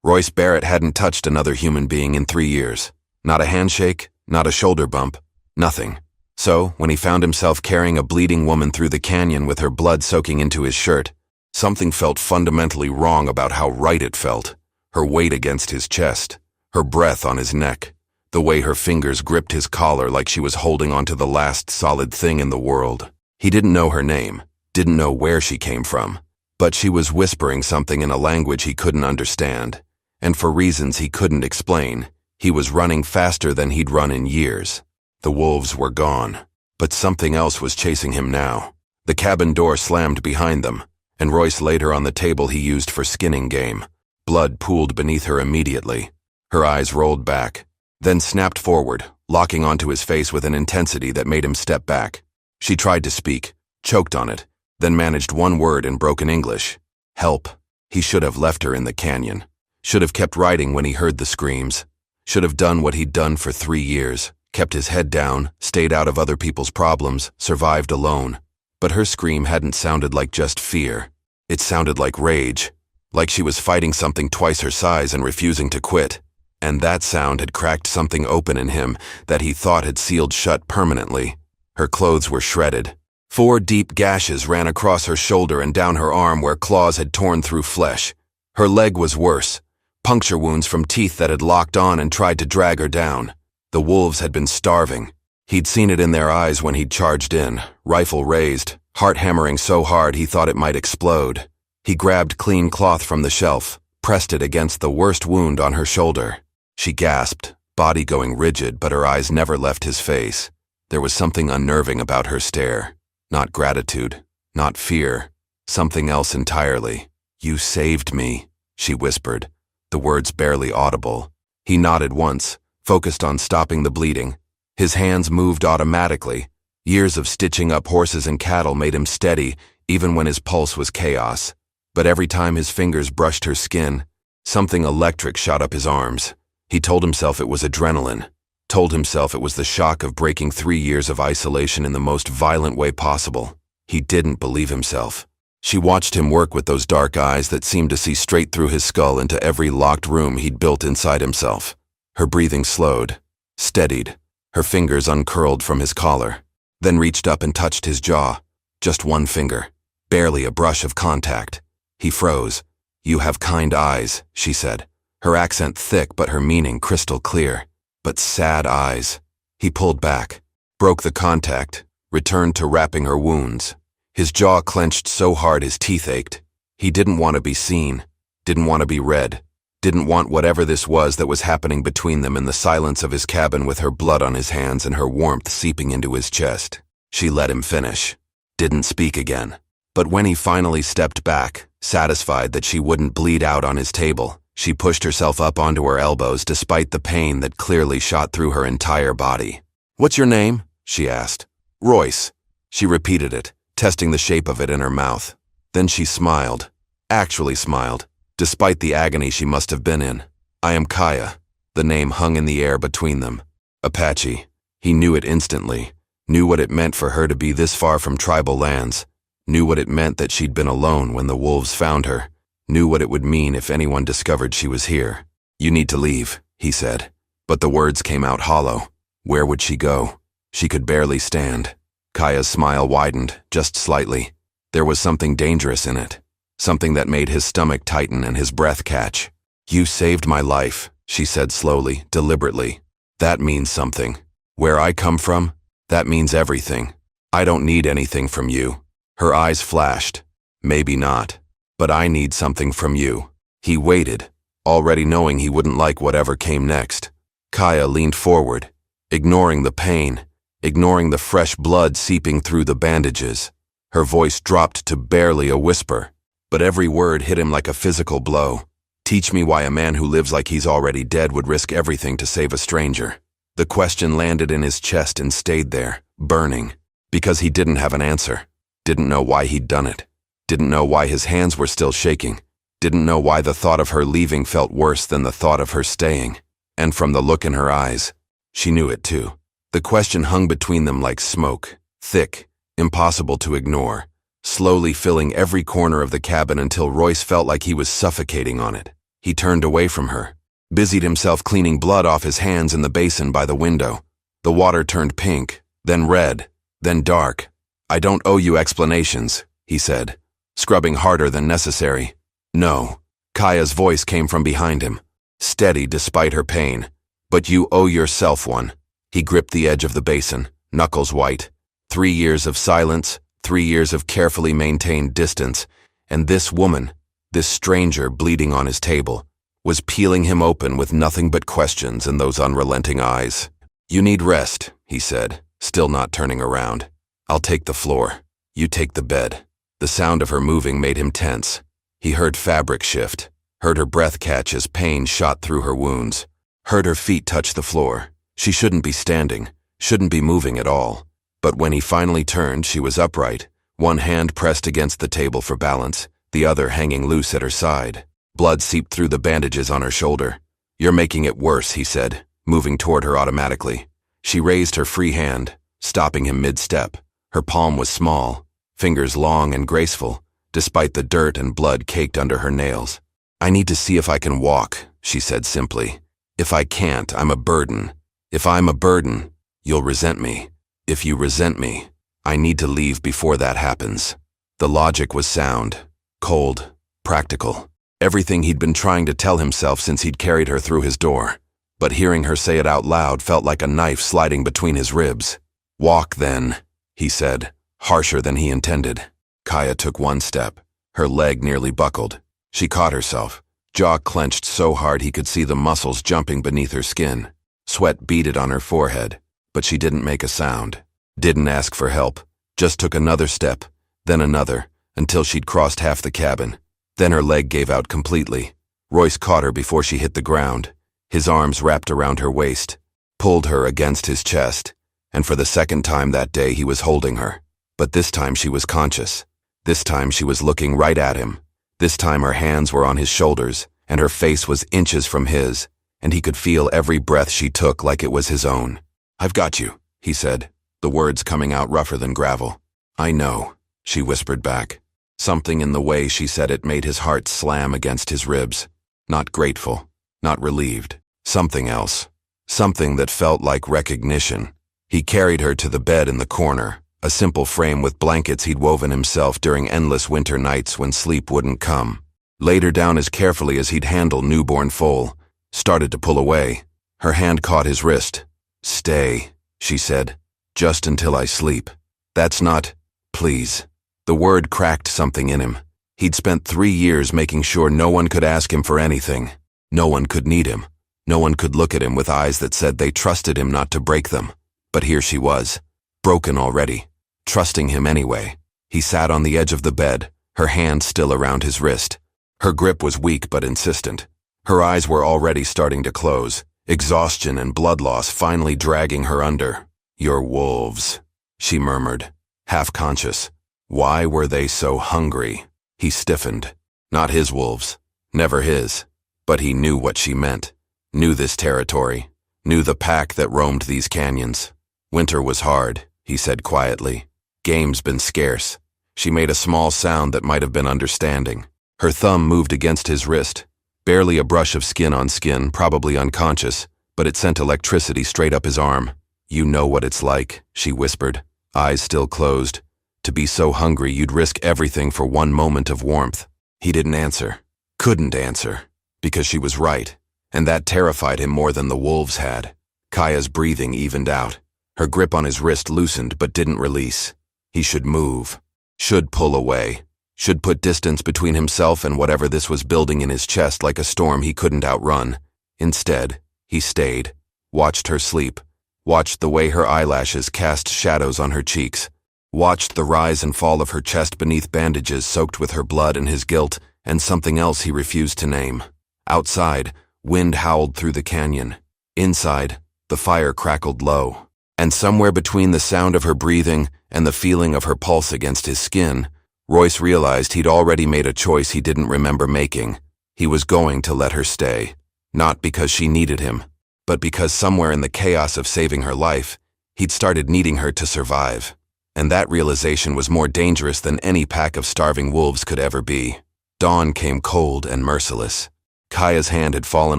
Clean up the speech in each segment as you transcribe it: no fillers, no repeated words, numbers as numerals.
Royce Barrett hadn't touched another human being in 3 years. Not a handshake, not a shoulder bump, nothing. So, when he found himself carrying a bleeding woman through the canyon with her blood soaking into his shirt, something felt fundamentally wrong about how right it felt. Her weight against his chest, her breath on his neck, the way her fingers gripped his collar like she was holding onto the last solid thing in the world. He didn't know her name, didn't know where she came from, but she was whispering something in a language he couldn't understand, and for reasons he couldn't explain, he was running faster than he'd run in years. The wolves were gone, but something else was chasing him now. The cabin door slammed behind them, and Royce laid her on the table he used for skinning game. Blood pooled beneath her immediately. Her eyes rolled back, then snapped forward, locking onto his face with an intensity that made him step back. She tried to speak, choked on it, then managed one word in broken English. Help. He should have left her in the canyon. Should have kept writing when he heard the screams. Should have done what he'd done for 3 years, kept his head down, stayed out of other people's problems, survived alone. But her scream hadn't sounded like just fear. It sounded like rage, like she was fighting something twice her size and refusing to quit. And that sound had cracked something open in him that he thought had sealed shut permanently. Her clothes were shredded. 4 deep gashes ran across her shoulder and down her arm where claws had torn through flesh. Her leg was worse, puncture wounds from teeth that had locked on and tried to drag her down. The wolves had been starving. He'd seen it in their eyes when he'd charged in, rifle raised, heart hammering so hard he thought it might explode. He grabbed clean cloth from the shelf, pressed it against the worst wound on her shoulder. She gasped, body going rigid, but her eyes never left his face. There was something unnerving about her stare. Not gratitude, not fear, something else entirely. "You saved me," she whispered, the words barely audible. He nodded once, focused on stopping the bleeding. His hands moved automatically. Years of stitching up horses and cattle made him steady, even when his pulse was chaos. But every time his fingers brushed her skin, something electric shot up his arms. He told himself it was adrenaline, told himself it was the shock of breaking 3 years of isolation in the most violent way possible. He didn't believe himself. She watched him work with those dark eyes that seemed to see straight through his skull into every locked room he'd built inside himself. Her breathing slowed, steadied, her fingers uncurled from his collar, then reached up and touched his jaw. Just one finger, barely a brush of contact. He froze. "You have kind eyes," she said, her accent thick but her meaning crystal clear. But sad eyes. He pulled back, broke the contact, returned to wrapping her wounds. His jaw clenched so hard his teeth ached. He didn't want to be seen, didn't want to be read, didn't want whatever this was that was happening between them in the silence of his cabin with her blood on his hands and her warmth seeping into his chest. She let him finish, didn't speak again. But when he finally stepped back, satisfied that she wouldn't bleed out on his table, she pushed herself up onto her elbows despite the pain that clearly shot through her entire body. "What's your name?" she asked. "Royce." She repeated it, testing the shape of it in her mouth. Then she smiled, actually smiled, despite the agony she must have been in. "I am Kaya." The name hung in the air between them. Apache. He knew it instantly, knew what it meant for her to be this far from tribal lands, knew what it meant that she'd been alone when the wolves found her, knew what it would mean if anyone discovered she was here. "You need to leave," he said. But the words came out hollow. Where would she go? She could barely stand. Kaya's smile widened, just slightly. There was something dangerous in it, something that made his stomach tighten and his breath catch. "You saved my life," she said slowly, deliberately. "That means something. Where I come from, that means everything. I don't need anything from you." Her eyes flashed. "Maybe not. But I need something from you." He waited, already knowing he wouldn't like whatever came next. Kaya leaned forward, ignoring the pain, ignoring the fresh blood seeping through the bandages. Her voice dropped to barely a whisper, but every word hit him like a physical blow. "Teach me why a man who lives like he's already dead would risk everything to save a stranger." The question landed in his chest and stayed there, burning, because he didn't have an answer, didn't know why he'd done it. Didn't know why his hands were still shaking, didn't know why the thought of her leaving felt worse than the thought of her staying. And from the look in her eyes, she knew it too. The question hung between them like smoke, thick, impossible to ignore, slowly filling every corner of the cabin until Royce felt like he was suffocating on it. He turned away from her, busied himself cleaning blood off his hands in the basin by the window. The water turned pink, then red, then dark. "I don't owe you explanations," he said, scrubbing harder than necessary. "No." Kaya's voice came from behind him, steady despite her pain. "But you owe yourself one." He gripped the edge of the basin, knuckles white. 3 years of silence, 3 years of carefully maintained distance, and this woman, this stranger bleeding on his table, was peeling him open with nothing but questions in those unrelenting eyes. "You need rest," he said, still not turning around. "I'll take the floor. You take the bed." The sound of her moving made him tense. He heard fabric shift, heard her breath catch as pain shot through her wounds, heard her feet touch the floor. She shouldn't be standing, shouldn't be moving at all. But when he finally turned, she was upright, one hand pressed against the table for balance, the other hanging loose at her side. Blood seeped through the bandages on her shoulder. "You're making it worse," he said, moving toward her automatically. She raised her free hand, stopping him mid-step. Her palm was small, fingers long and graceful, despite the dirt and blood caked under her nails. "I need to see if I can walk," she said simply. "If I can't, I'm a burden. If I'm a burden, you'll resent me. If you resent me, I need to leave before that happens." The logic was sound, cold, practical. Everything he'd been trying to tell himself since he'd carried her through his door. But hearing her say it out loud felt like a knife sliding between his ribs. "Walk, then," he said, harsher than he intended. Kaya took one step. Her leg nearly buckled. She caught herself, jaw clenched so hard he could see the muscles jumping beneath her skin. Sweat beaded on her forehead, but she didn't make a sound. Didn't ask for help, just took another step, then another, until she'd crossed half the cabin. Then her leg gave out completely. Royce caught her before she hit the ground. His arms wrapped around her waist, pulled her against his chest, and for the second time that day he was holding her. But this time she was conscious. This time she was looking right at him. This time her hands were on his shoulders, and her face was inches from his, and he could feel every breath she took like it was his own. "I've got you," he said, the words coming out rougher than gravel. "I know," she whispered back. Something in the way she said it made his heart slam against his ribs. Not grateful, not relieved. Something else. Something that felt like recognition. He carried her to the bed in the corner, a simple frame with blankets he'd woven himself during endless winter nights when sleep wouldn't come. Laid her down as carefully as he'd handle newborn foal. Started to pull away. Her hand caught his wrist. "Stay," she said, "just until I sleep. That's not, please." The word cracked something in him. He'd spent 3 years making sure no one could ask him for anything. No one could need him. No one could look at him with eyes that said they trusted him not to break them. But here she was, broken already, trusting him anyway. He sat on the edge of the bed, her hand still around his wrist. Her grip was weak but insistent. Her eyes were already starting to close, exhaustion and blood loss finally dragging her under. "Your wolves," she murmured, half conscious. Why were they so hungry? He stiffened. Not his wolves. Never his. But he knew what she meant. Knew this territory. Knew the pack that roamed these canyons. "Winter was hard," he said quietly. "Game's been scarce." She made a small sound that might have been understanding. Her thumb moved against his wrist. Barely a brush of skin on skin, probably unconscious, but it sent electricity straight up his arm. "You know what it's like," she whispered, eyes still closed. "To be so hungry you'd risk everything for one moment of warmth." He didn't answer. Couldn't answer. Because she was right. And that terrified him more than the wolves had. Kaya's breathing evened out. Her grip on his wrist loosened but didn't release. He should move. Should pull away. Should put distance between himself and whatever this was building in his chest like a storm he couldn't outrun. Instead, he stayed. Watched her sleep. Watched the way her eyelashes cast shadows on her cheeks. Watched the rise and fall of her chest beneath bandages soaked with her blood and his guilt, and something else he refused to name. Outside, wind howled through the canyon. Inside, the fire crackled low. And somewhere between the sound of her breathing and the feeling of her pulse against his skin, Royce realized he'd already made a choice he didn't remember making. He was going to let her stay. Not because she needed him, but because somewhere in the chaos of saving her life, he'd started needing her to survive. And that realization was more dangerous than any pack of starving wolves could ever be. Dawn came cold and merciless. Kaya's hand had fallen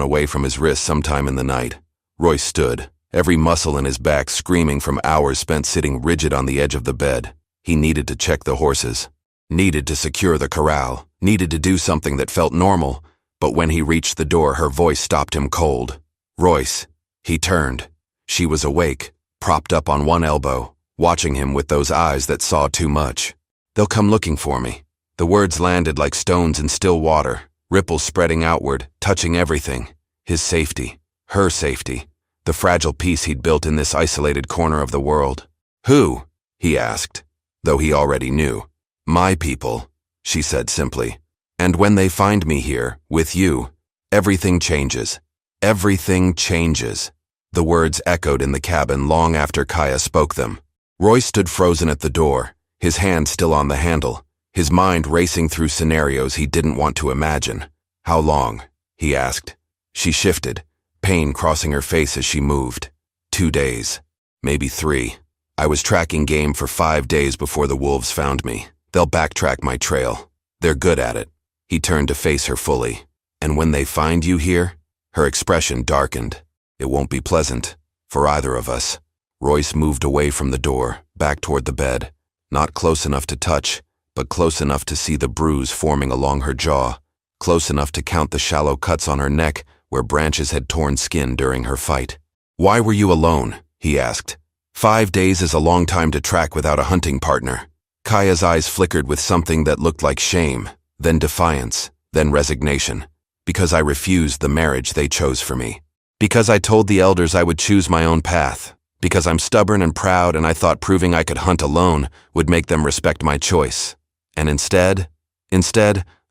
away from his wrist sometime in the night. Royce stood, every muscle in his back screaming from hours spent sitting rigid on the edge of the bed. He needed to check the horses, needed to secure the corral, needed to do something that felt normal, but when he reached the door, her voice stopped him cold. Royce. He turned. She was awake, propped up on one elbow, watching him with those eyes that saw too much. "They'll come looking for me." The words landed like stones in still water, ripples spreading outward, touching everything. His safety, her safety, the fragile peace he'd built in this isolated corner of the world. "Who?" he asked, though he already knew. "My people," she said simply. "And when they find me here, with you, everything changes. Everything changes." The words echoed in the cabin long after Kaya spoke them. Royce stood frozen at the door, his hand still on the handle, his mind racing through scenarios he didn't want to imagine. "How long?" he asked. She shifted, pain crossing her face as she moved. 2 days. Maybe 3. I was tracking game for 5 days before the wolves found me. They'll backtrack my trail. They're good at it. He turned to face her fully. "And when they find you here?" Her expression darkened. "It won't be pleasant. For either of us." Royce moved away from the door, back toward the bed. Not close enough to touch, but close enough to see the bruise forming along her jaw. Close enough to count the shallow cuts on her neck where branches had torn skin during her fight. "Why were you alone?" he asked. 5 days is a long time to track without a hunting partner. Kaya's eyes flickered with something that looked like shame, then defiance, then resignation. "Because I refused the marriage they chose for me. Because I told the elders I would choose my own path. Because I'm stubborn and proud and I thought proving I could hunt alone would make them respect my choice. And instead,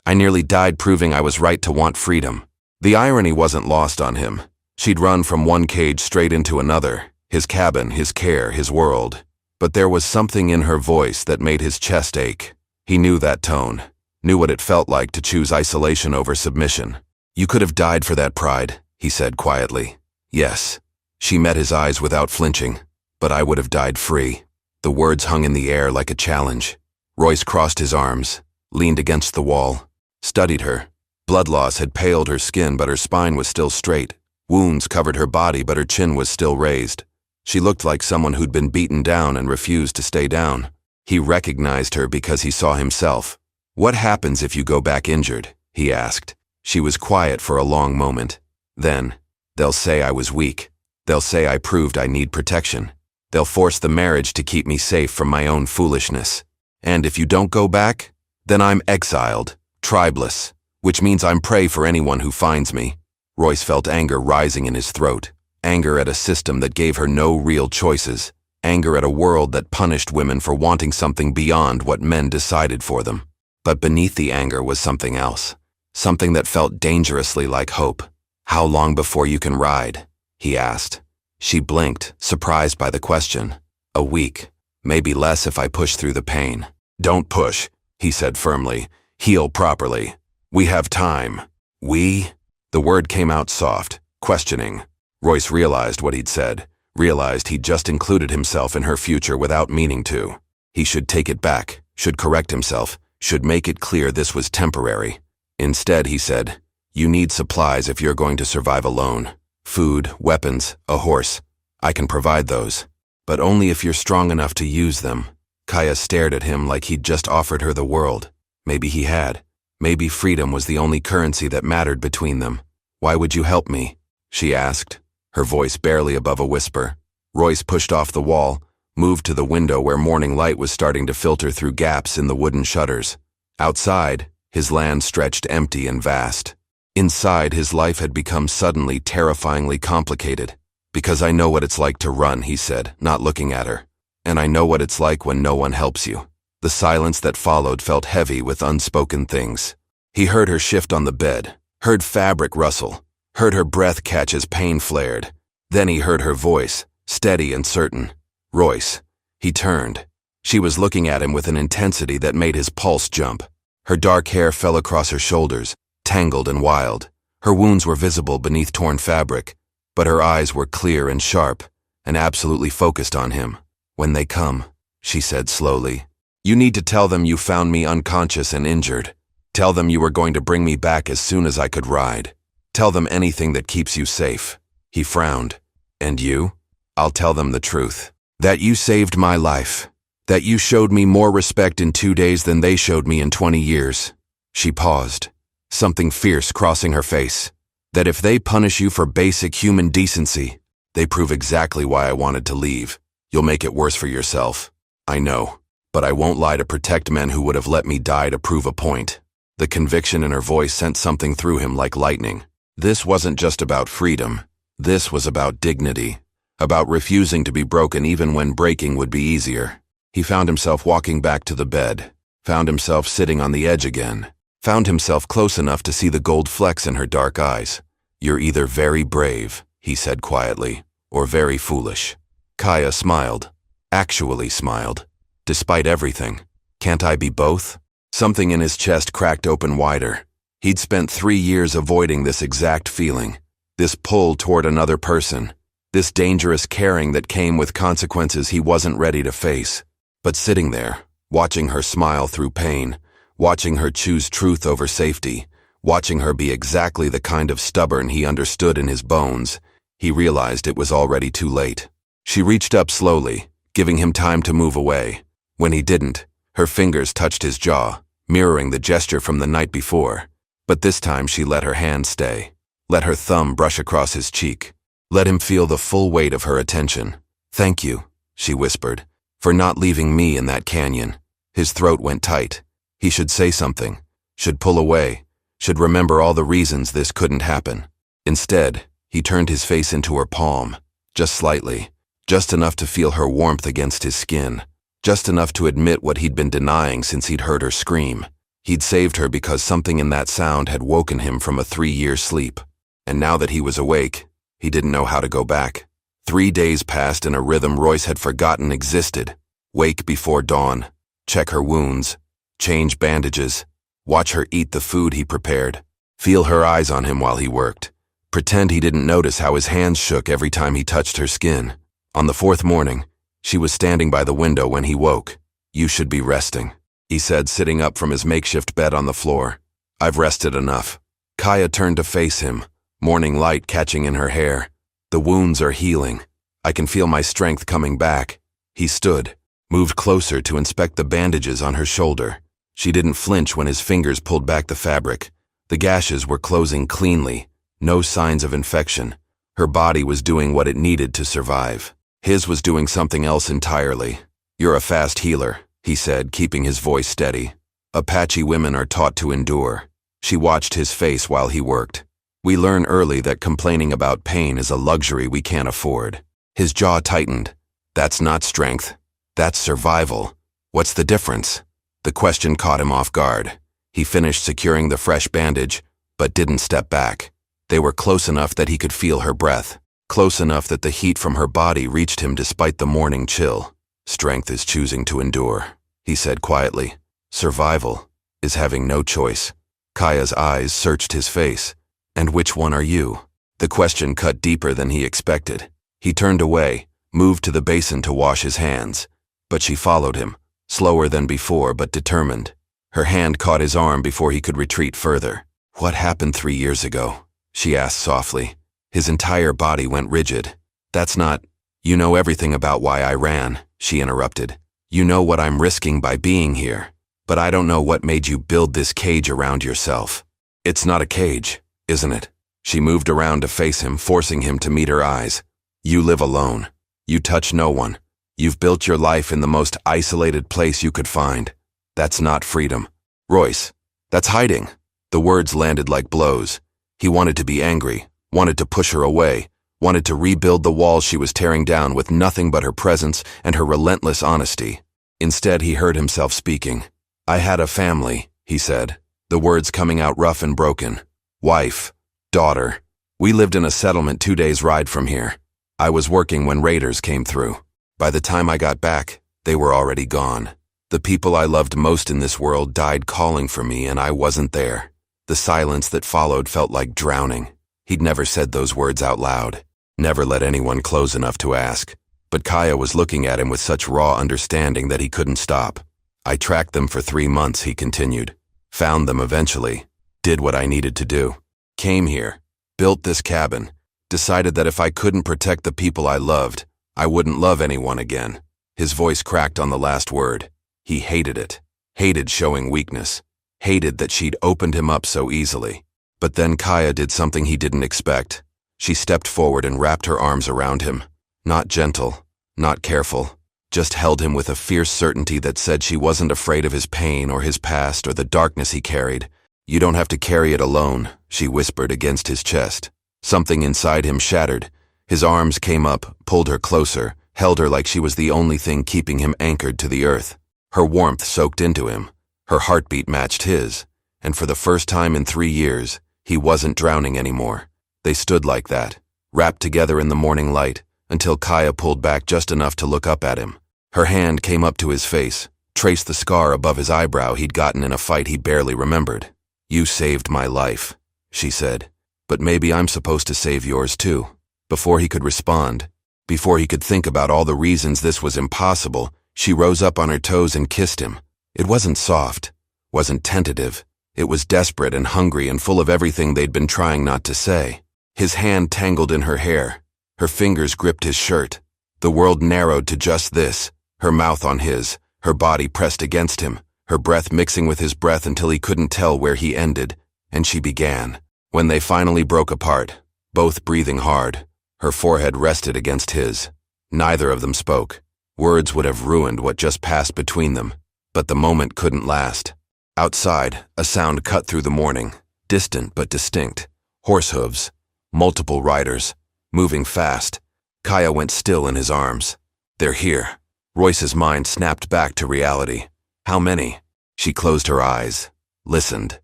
I nearly died proving I was right to want freedom." The irony wasn't lost on him. She'd run from one cage straight into another, his cabin, his care, his world. But there was something in her voice that made his chest ache. He knew that tone, knew what it felt like to choose isolation over submission. "You could have died for that pride," he said quietly. "Yes." She met his eyes without flinching. "But I would have died free." The words hung in the air like a challenge. Royce crossed his arms, leaned against the wall, studied her. Blood loss had paled her skin, but her spine was still straight. Wounds covered her body, but her chin was still raised. She looked like someone who'd been beaten down and refused to stay down. He recognized her because he saw himself. "What happens if you go back injured?" he asked. She was quiet for a long moment. Then, "They'll say I was weak. They'll say I proved I need protection. They'll force the marriage to keep me safe from my own foolishness. And if you don't go back, then I'm exiled, tribeless, which means I'm prey for anyone who finds me." Royce felt anger rising in his throat, anger at a system that gave her no real choices, anger at a world that punished women for wanting something beyond what men decided for them. But beneath the anger was something else, something that felt dangerously like hope. "How long before you can ride?" he asked. She blinked, surprised by the question. "A week. Maybe less if I push through the pain." "Don't push," he said firmly. "Heal properly. We have time." "We?" The word came out soft, questioning. Royce realized what he'd said, realized he'd just included himself in her future without meaning to. He should take it back, should correct himself, should make it clear this was temporary. Instead, he said, "You need supplies if you're going to survive alone. Food, weapons, a horse. I can provide those. But only if you're strong enough to use them." Kaya stared at him like he'd just offered her the world. Maybe he had. Maybe freedom was the only currency that mattered between them. "Why would you help me?" she asked, her voice barely above a whisper. Royce pushed off the wall, moved to the window where morning light was starting to filter through gaps in the wooden shutters. Outside, his land stretched empty and vast. Inside, his life had become suddenly terrifyingly complicated. "Because I know what it's like to run," he said, not looking at her. "And I know what it's like when no one helps you." The silence that followed felt heavy with unspoken things. He heard her shift on the bed, heard fabric rustle, heard her breath catch as pain flared. Then he heard her voice, steady and certain. "Royce." He turned. She was looking at him with an intensity that made his pulse jump. Her dark hair fell across her shoulders, tangled and wild. Her wounds were visible beneath torn fabric, but her eyes were clear and sharp, and absolutely focused on him. "When they come," she said slowly, "you need to tell them you found me unconscious and injured. Tell them you were going to bring me back as soon as I could ride." Tell them anything that keeps you safe. He frowned. And you? I'll tell them the truth. That you saved my life. That you showed me more respect in 2 days than they showed me in 20 years. She paused, something fierce crossing her face. That if they punish you for basic human decency, they prove exactly why I wanted to leave. You'll make it worse for yourself. I know, but I won't lie to protect men who would have let me die to prove a point. The conviction in her voice sent something through him like lightning. This wasn't just about freedom. This was about dignity. About refusing to be broken even when breaking would be easier. He found himself walking back to the bed. Found himself sitting on the edge again. Found himself close enough to see the gold flecks in her dark eyes. You're either very brave, he said quietly, or very foolish. Kaya smiled. Actually smiled. Despite everything. Can't I be both? Something in his chest cracked open wider. He'd spent 3 years avoiding this exact feeling. This pull toward another person. This dangerous caring that came with consequences he wasn't ready to face. But sitting there, watching her smile through pain, watching her choose truth over safety, watching her be exactly the kind of stubborn he understood in his bones, he realized it was already too late. She reached up slowly, giving him time to move away. When he didn't, her fingers touched his jaw, mirroring the gesture from the night before. But this time she let her hand stay. Let her thumb brush across his cheek. Let him feel the full weight of her attention. Thank you, she whispered, for not leaving me in that canyon. His throat went tight. He should say something, should pull away, should remember all the reasons this couldn't happen. Instead, he turned his face into her palm, just slightly, just enough to feel her warmth against his skin, just enough to admit what he'd been denying since he'd heard her scream. He'd saved her because something in that sound had woken him from a 3-year sleep. And now that he was awake, he didn't know how to go back. 3 days passed in a rhythm Royce had forgotten existed. Wake before dawn, check her wounds, change bandages, watch her eat the food he prepared, feel her eyes on him while he worked, pretend he didn't notice how his hands shook every time he touched her skin. On the 4th morning, she was standing by the window when he woke. You should be resting, he said, sitting up from his makeshift bed on the floor. I've rested enough. Kaya turned to face him, morning light catching in her hair. The wounds are healing. I can feel my strength coming back. He stood, moved closer to inspect the bandages on her shoulder. She didn't flinch when his fingers pulled back the fabric. The gashes were closing cleanly, no signs of infection. Her body was doing what it needed to survive. His was doing something else entirely. You're a fast healer, he said, keeping his voice steady. Apache women are taught to endure. She watched his face while he worked. We learn early that complaining about pain is a luxury we can't afford. His jaw tightened. That's not strength. That's survival. What's the difference? The question caught him off guard. He finished securing the fresh bandage, but didn't step back. They were close enough that he could feel her breath, close enough that the heat from her body reached him despite the morning chill. Strength is choosing to endure, he said quietly. Survival is having no choice. Kaya's eyes searched his face. And which one are you? The question cut deeper than he expected. He turned away, moved to the basin to wash his hands. But she followed him, slower than before but determined. Her hand caught his arm before he could retreat further. What happened 3 years ago? She asked softly. His entire body went rigid. That's not... You know everything about why I ran, she interrupted. You know what I'm risking by being here. But I don't know what made you build this cage around yourself. It's not a cage, isn't it? She moved around to face him, forcing him to meet her eyes. You live alone. You touch no one. You've built your life in the most isolated place you could find. That's not freedom. Royce, that's hiding. The words landed like blows. He wanted to be angry, wanted to push her away, wanted to rebuild the walls she was tearing down with nothing but her presence and her relentless honesty. Instead, he heard himself speaking. I had a family, he said, the words coming out rough and broken. Wife, daughter. We lived in a settlement 2 days' ride from here. I was working when raiders came through. By the time I got back, they were already gone. The people I loved most in this world died calling for me, and I wasn't there. The silence that followed felt like drowning. He'd never said those words out loud, never let anyone close enough to ask. But Kaya was looking at him with such raw understanding that he couldn't stop. I tracked them for 3 months, he continued. Found them eventually. Did what I needed to do. Came here. built this cabin, decided that if I couldn't protect the people I loved, I wouldn't love anyone again. His voice cracked on the last word. He hated it. Hated showing weakness. Hated that she'd opened him up so easily. But then Kaya did something he didn't expect. She stepped forward and wrapped her arms around him. Not gentle, not careful, just held him with a fierce certainty that said she wasn't afraid of his pain or his past or the darkness he carried. "You don't have to carry it alone," she whispered against his chest. Something inside him shattered. His arms came up, pulled her closer, held her like she was the only thing keeping him anchored to the earth. Her warmth soaked into him. Her heartbeat matched his. And for the first time in 3 years, he wasn't drowning anymore. They stood like that, wrapped together in the morning light, until Kaya pulled back just enough to look up at him. Her hand came up to his face, traced the scar above his eyebrow he'd gotten in a fight he barely remembered. "You saved my life," she said. "But maybe I'm supposed to save yours too." Before he could respond, before he could think about all the reasons this was impossible, she rose up on her toes and kissed him. It wasn't soft, wasn't tentative. It was desperate and hungry and full of everything they'd been trying not to say. His hand tangled in her hair. Her fingers gripped his shirt. The world narrowed to just this, her mouth on his, her body pressed against him, her breath mixing with his breath until he couldn't tell where he ended, and she began. When they finally broke apart, both breathing hard, her forehead rested against his. Neither of them spoke. Words would have ruined what just passed between them, but the moment couldn't last. Outside, a sound cut through the morning, distant but distinct. Horse hooves, multiple riders, moving fast. Kaya went still in his arms. "They're here." Royce's mind snapped back to reality. How many? She closed her eyes, listened.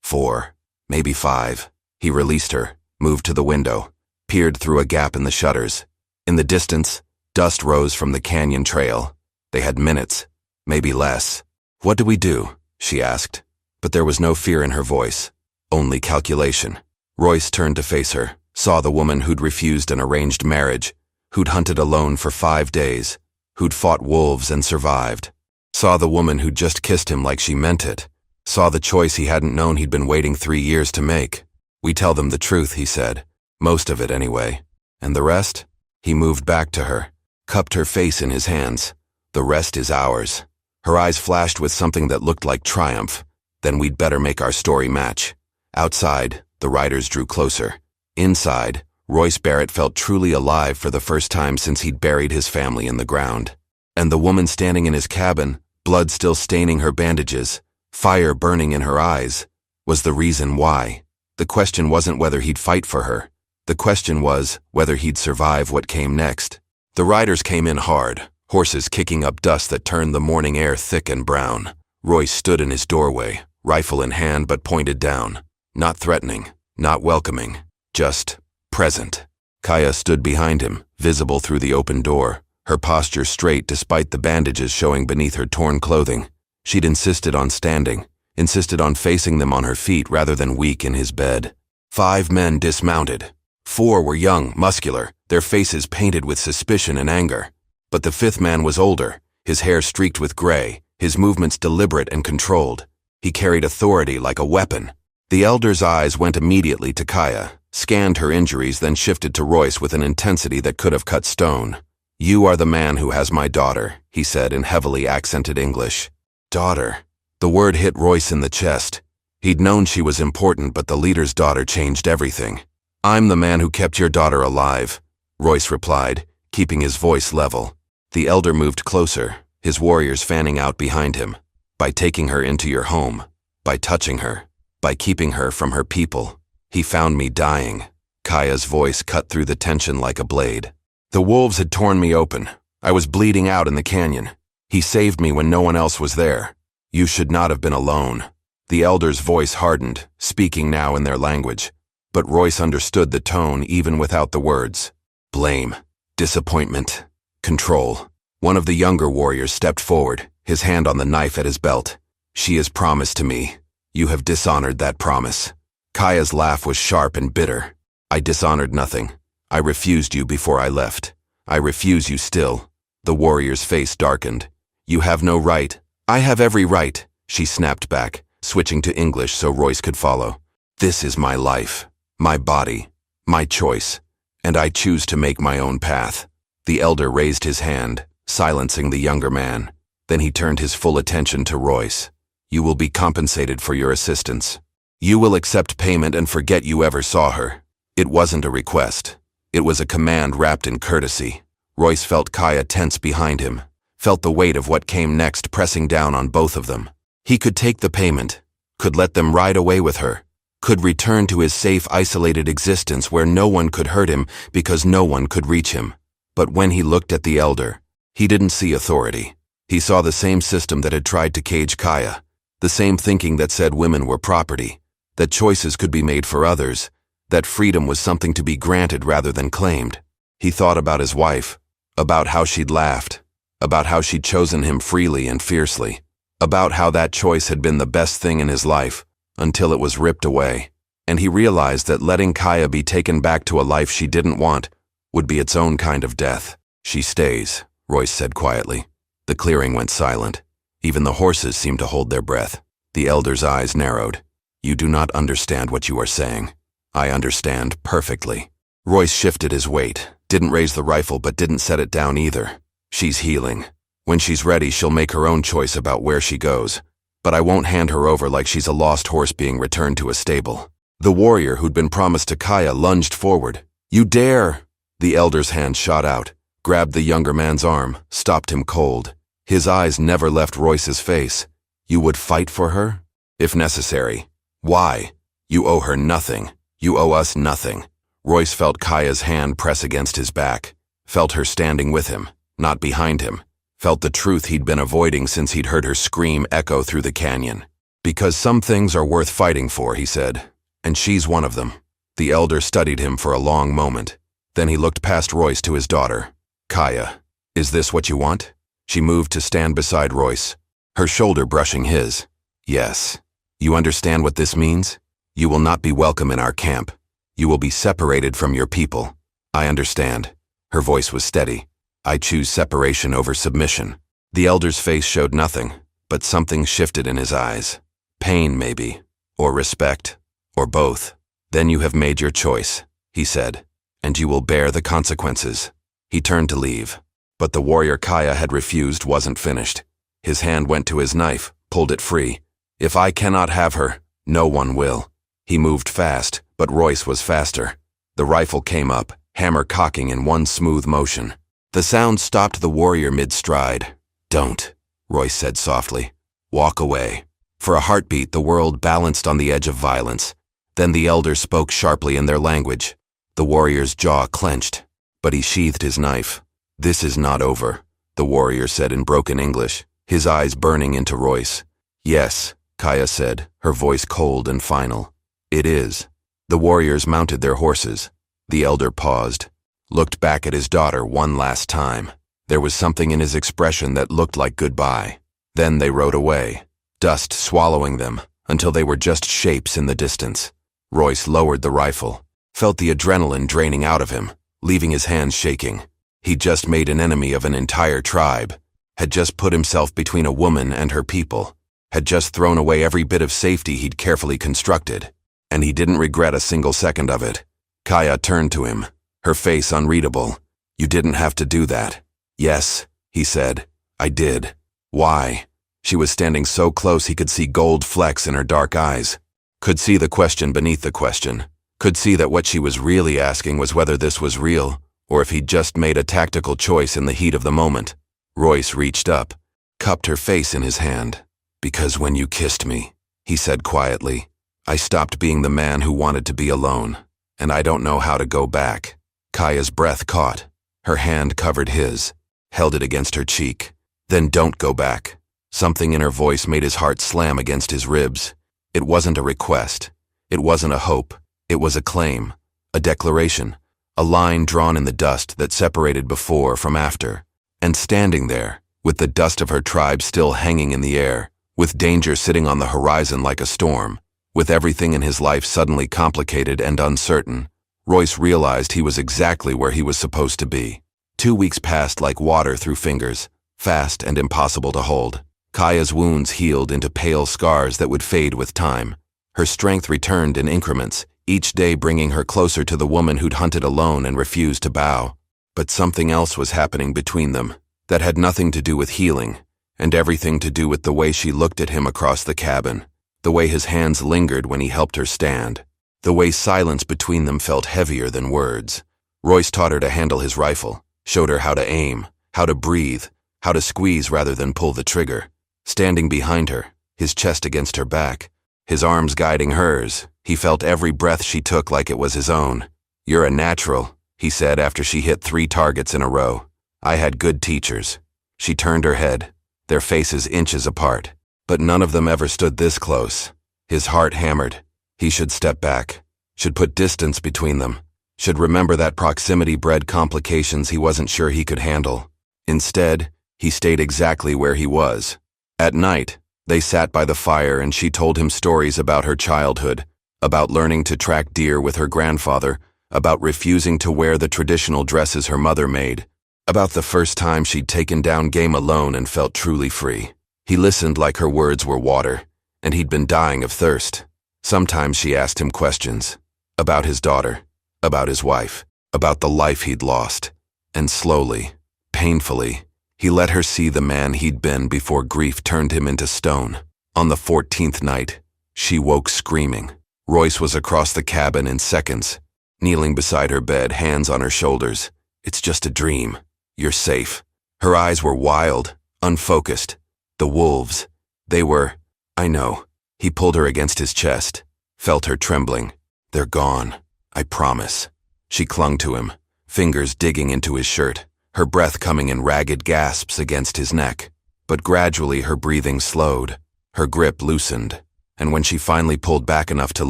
4, maybe 5. He released her, moved to the window, peered through a gap in the shutters. In the distance, dust rose from the canyon trail. They had minutes, maybe less. "What do we do?" she asked. But there was no fear in her voice, only calculation. Royce turned to face her, saw the woman who'd refused an arranged marriage, who'd hunted alone for 5 days, who'd fought wolves and survived. Saw the woman who'd just kissed him like she meant it. Saw the choice he hadn't known he'd been waiting 3 years to make. "We tell them the truth," he said. "Most of it, anyway. And the rest?" He moved back to her, cupped her face in his hands. "The rest is ours." Her eyes flashed with something that looked like triumph. "Then we'd better make our story match." Outside, the riders drew closer. Inside, Royce Barrett felt truly alive for the first time since he'd buried his family in the ground. And the woman standing in his cabin, blood still staining her bandages, fire burning in her eyes, was the reason why. The question wasn't whether he'd fight for her. The question was whether he'd survive what came next. The riders came in hard, horses kicking up dust that turned the morning air thick and brown. Royce stood in his doorway, rifle in hand but pointed down. Not threatening, not welcoming, just present. Kaya stood behind him, visible through the open door, her posture straight despite the bandages showing beneath her torn clothing. She'd insisted on standing, insisted on facing them on her feet rather than weak in his bed. 5 men dismounted. 4 were young, muscular, their faces painted with suspicion and anger. But the 5th man was older, his hair streaked with gray, his movements deliberate and controlled. He carried authority like a weapon. The elder's eyes went immediately to Kaya, scanned her injuries, then shifted to Royce with an intensity that could have cut stone. "You are the man who has my daughter," he said in heavily accented English. Daughter. The word hit Royce in the chest. He'd known she was important, but the leader's daughter changed everything. "I'm the man who kept your daughter alive," Royce replied, keeping his voice level. The elder moved closer, his warriors fanning out behind him. "By taking her into your home, by touching her, by keeping her from her people, he found me dying." Kaya's voice cut through the tension like a blade. "The wolves had torn me open. I was bleeding out in the canyon. He saved me when no one else was there. You should not have been alone." The elder's voice hardened, speaking now in their language. But Royce understood the tone even without the words. Blame, disappointment, control. One of the younger warriors stepped forward, his hand on the knife at his belt. "She is promised to me. You have dishonored that promise." Kaya's laugh was sharp and bitter. "I dishonored nothing. I refused you before I left. I refuse you still." The warrior's face darkened. "You have no right." "I have every right," she snapped back, switching to English so Royce could follow. "This is my life, my body, My choice. And I choose to make my own path. The elder raised his hand, silencing the younger man. Then he turned his full attention to Royce. You will be compensated for your assistance. You will accept payment and forget you ever saw her. It wasn't a request. It was a command wrapped in courtesy. Royce felt Kaya tense behind him, felt the weight of what came next pressing down on both of them. He could take the payment, could let them ride away with her, could return to his safe, isolated existence where no one could hurt him because no one could reach him. But when he looked at the elder, he didn't see authority. He saw the same system that had tried to cage Kaya, the same thinking that said women were property, that choices could be made for others, that freedom was something to be granted rather than claimed. He thought about his wife, about how she'd laughed, about how she'd chosen him freely and fiercely, about how that choice had been the best thing in his life, until it was ripped away. And he realized that letting Kaya be taken back to a life she didn't want would be its own kind of death. She stays, Royce said quietly. The clearing went silent. Even the horses seemed to hold their breath. The elder's eyes narrowed. You do not understand what you are saying. I understand perfectly. Royce shifted his weight, didn't raise the rifle but didn't set it down either. She's healing. When she's ready, she'll make her own choice about where she goes. But I won't hand her over like she's a lost horse being returned to a stable. The warrior who'd been promised to Kaya lunged forward. You dare! The elder's hand shot out, grabbed the younger man's arm, stopped him cold. His eyes never left Royce's face. You would fight for her? If necessary. Why? You owe her nothing. You owe us nothing. Royce felt Kaya's hand press against his back, felt her standing with him, not behind him, felt the truth he'd been avoiding since he'd heard her scream echo through the canyon. Because some things are worth fighting for, he said, and she's one of them. The elder studied him for a long moment. Then he looked past Royce to his daughter. Kaya, is this what you want? She moved to stand beside Royce, her shoulder brushing his. Yes. You understand what this means? You will not be welcome in our camp. You will be separated from your people. I understand. Her voice was steady. I choose separation over submission. The elder's face showed nothing, but something shifted in his eyes. Pain, maybe, or respect, or both. Then you have made your choice, he said, and you will bear the consequences. He turned to leave, but the warrior Kaya had refused wasn't finished. His hand went to his knife, pulled it free. If I cannot have her, no one will. He moved fast, but Royce was faster. The rifle came up, hammer cocking in one smooth motion. The sound stopped the warrior mid-stride. Don't, Royce said softly. Walk away. For a heartbeat, the world balanced on the edge of violence. Then the elder spoke sharply in their language. The warrior's jaw clenched, but he sheathed his knife. This is not over, the warrior said in broken English, his eyes burning into Royce. Yes, Kaya said, her voice cold and final. It is. The warriors mounted their horses. The elder paused, looked back at his daughter one last time. There was something in his expression that looked like goodbye. Then they rode away, dust swallowing them until they were just shapes in the distance. Royce lowered the rifle, felt the adrenaline draining out of him, leaving his hands shaking. He'd just made an enemy of an entire tribe, had just put himself between a woman and her people, had just thrown away every bit of safety he'd carefully constructed, and he didn't regret a single second of it. Kaya turned to him, her face unreadable. You didn't have to do that. Yes, he said. I did. Why? She was standing so close he could see gold flecks in her dark eyes. Could see the question beneath the question. Could see that what she was really asking was whether this was real, or if he'd just made a tactical choice in the heat of the moment. Royce reached up, cupped her face in his hand. Because when you kissed me, he said quietly, I stopped being the man who wanted to be alone, and I don't know how to go back. Kaya's breath caught. Her hand covered his, held it against her cheek. Then don't go back. Something in her voice made his heart slam against his ribs. It wasn't a request. It wasn't a hope. It was a claim, a declaration, a line drawn in the dust that separated before from after. And standing there, with the dust of her tribe still hanging in the air, with danger sitting on the horizon like a storm, with everything in his life suddenly complicated and uncertain, Royce realized he was exactly where he was supposed to be. 2 weeks passed like water through fingers, fast and impossible to hold. Kaya's wounds healed into pale scars that would fade with time. Her strength returned in increments, each day bringing her closer to the woman who'd hunted alone and refused to bow. But something else was happening between them that had nothing to do with healing, and everything to do with the way she looked at him across the cabin, the way his hands lingered when he helped her stand, the way silence between them felt heavier than words. Royce taught her to handle his rifle, showed her how to aim, how to breathe, how to squeeze rather than pull the trigger. Standing behind her, his chest against her back, his arms guiding hers, he felt every breath she took like it was his own. "You're a natural," he said after she hit 3 targets in a row. "I had good teachers." She turned her head, their faces inches apart, but none of them ever stood this close. His heart hammered. He should step back, should put distance between them, should remember that proximity bred complications he wasn't sure he could handle. Instead, he stayed exactly where he was. At night, they sat by the fire and she told him stories about her childhood, about learning to track deer with her grandfather, about refusing to wear the traditional dresses her mother made, about the first time she'd taken down game alone and felt truly free. He listened like her words were water, and he'd been dying of thirst. Sometimes she asked him questions, about his daughter, about his wife, about the life he'd lost. And slowly, painfully, he let her see the man he'd been before grief turned him into stone. On the 14th night, she woke screaming. Royce was across the cabin in seconds, kneeling beside her bed, hands on her shoulders. "It's just a dream. You're safe." Her eyes were wild, unfocused. The wolves. They were, "I know." He pulled her against his chest, felt her trembling. "They're gone. I promise." She clung to him, fingers digging into his shirt, her breath coming in ragged gasps against his neck. But gradually her breathing slowed, her grip loosened, and when she finally pulled back enough to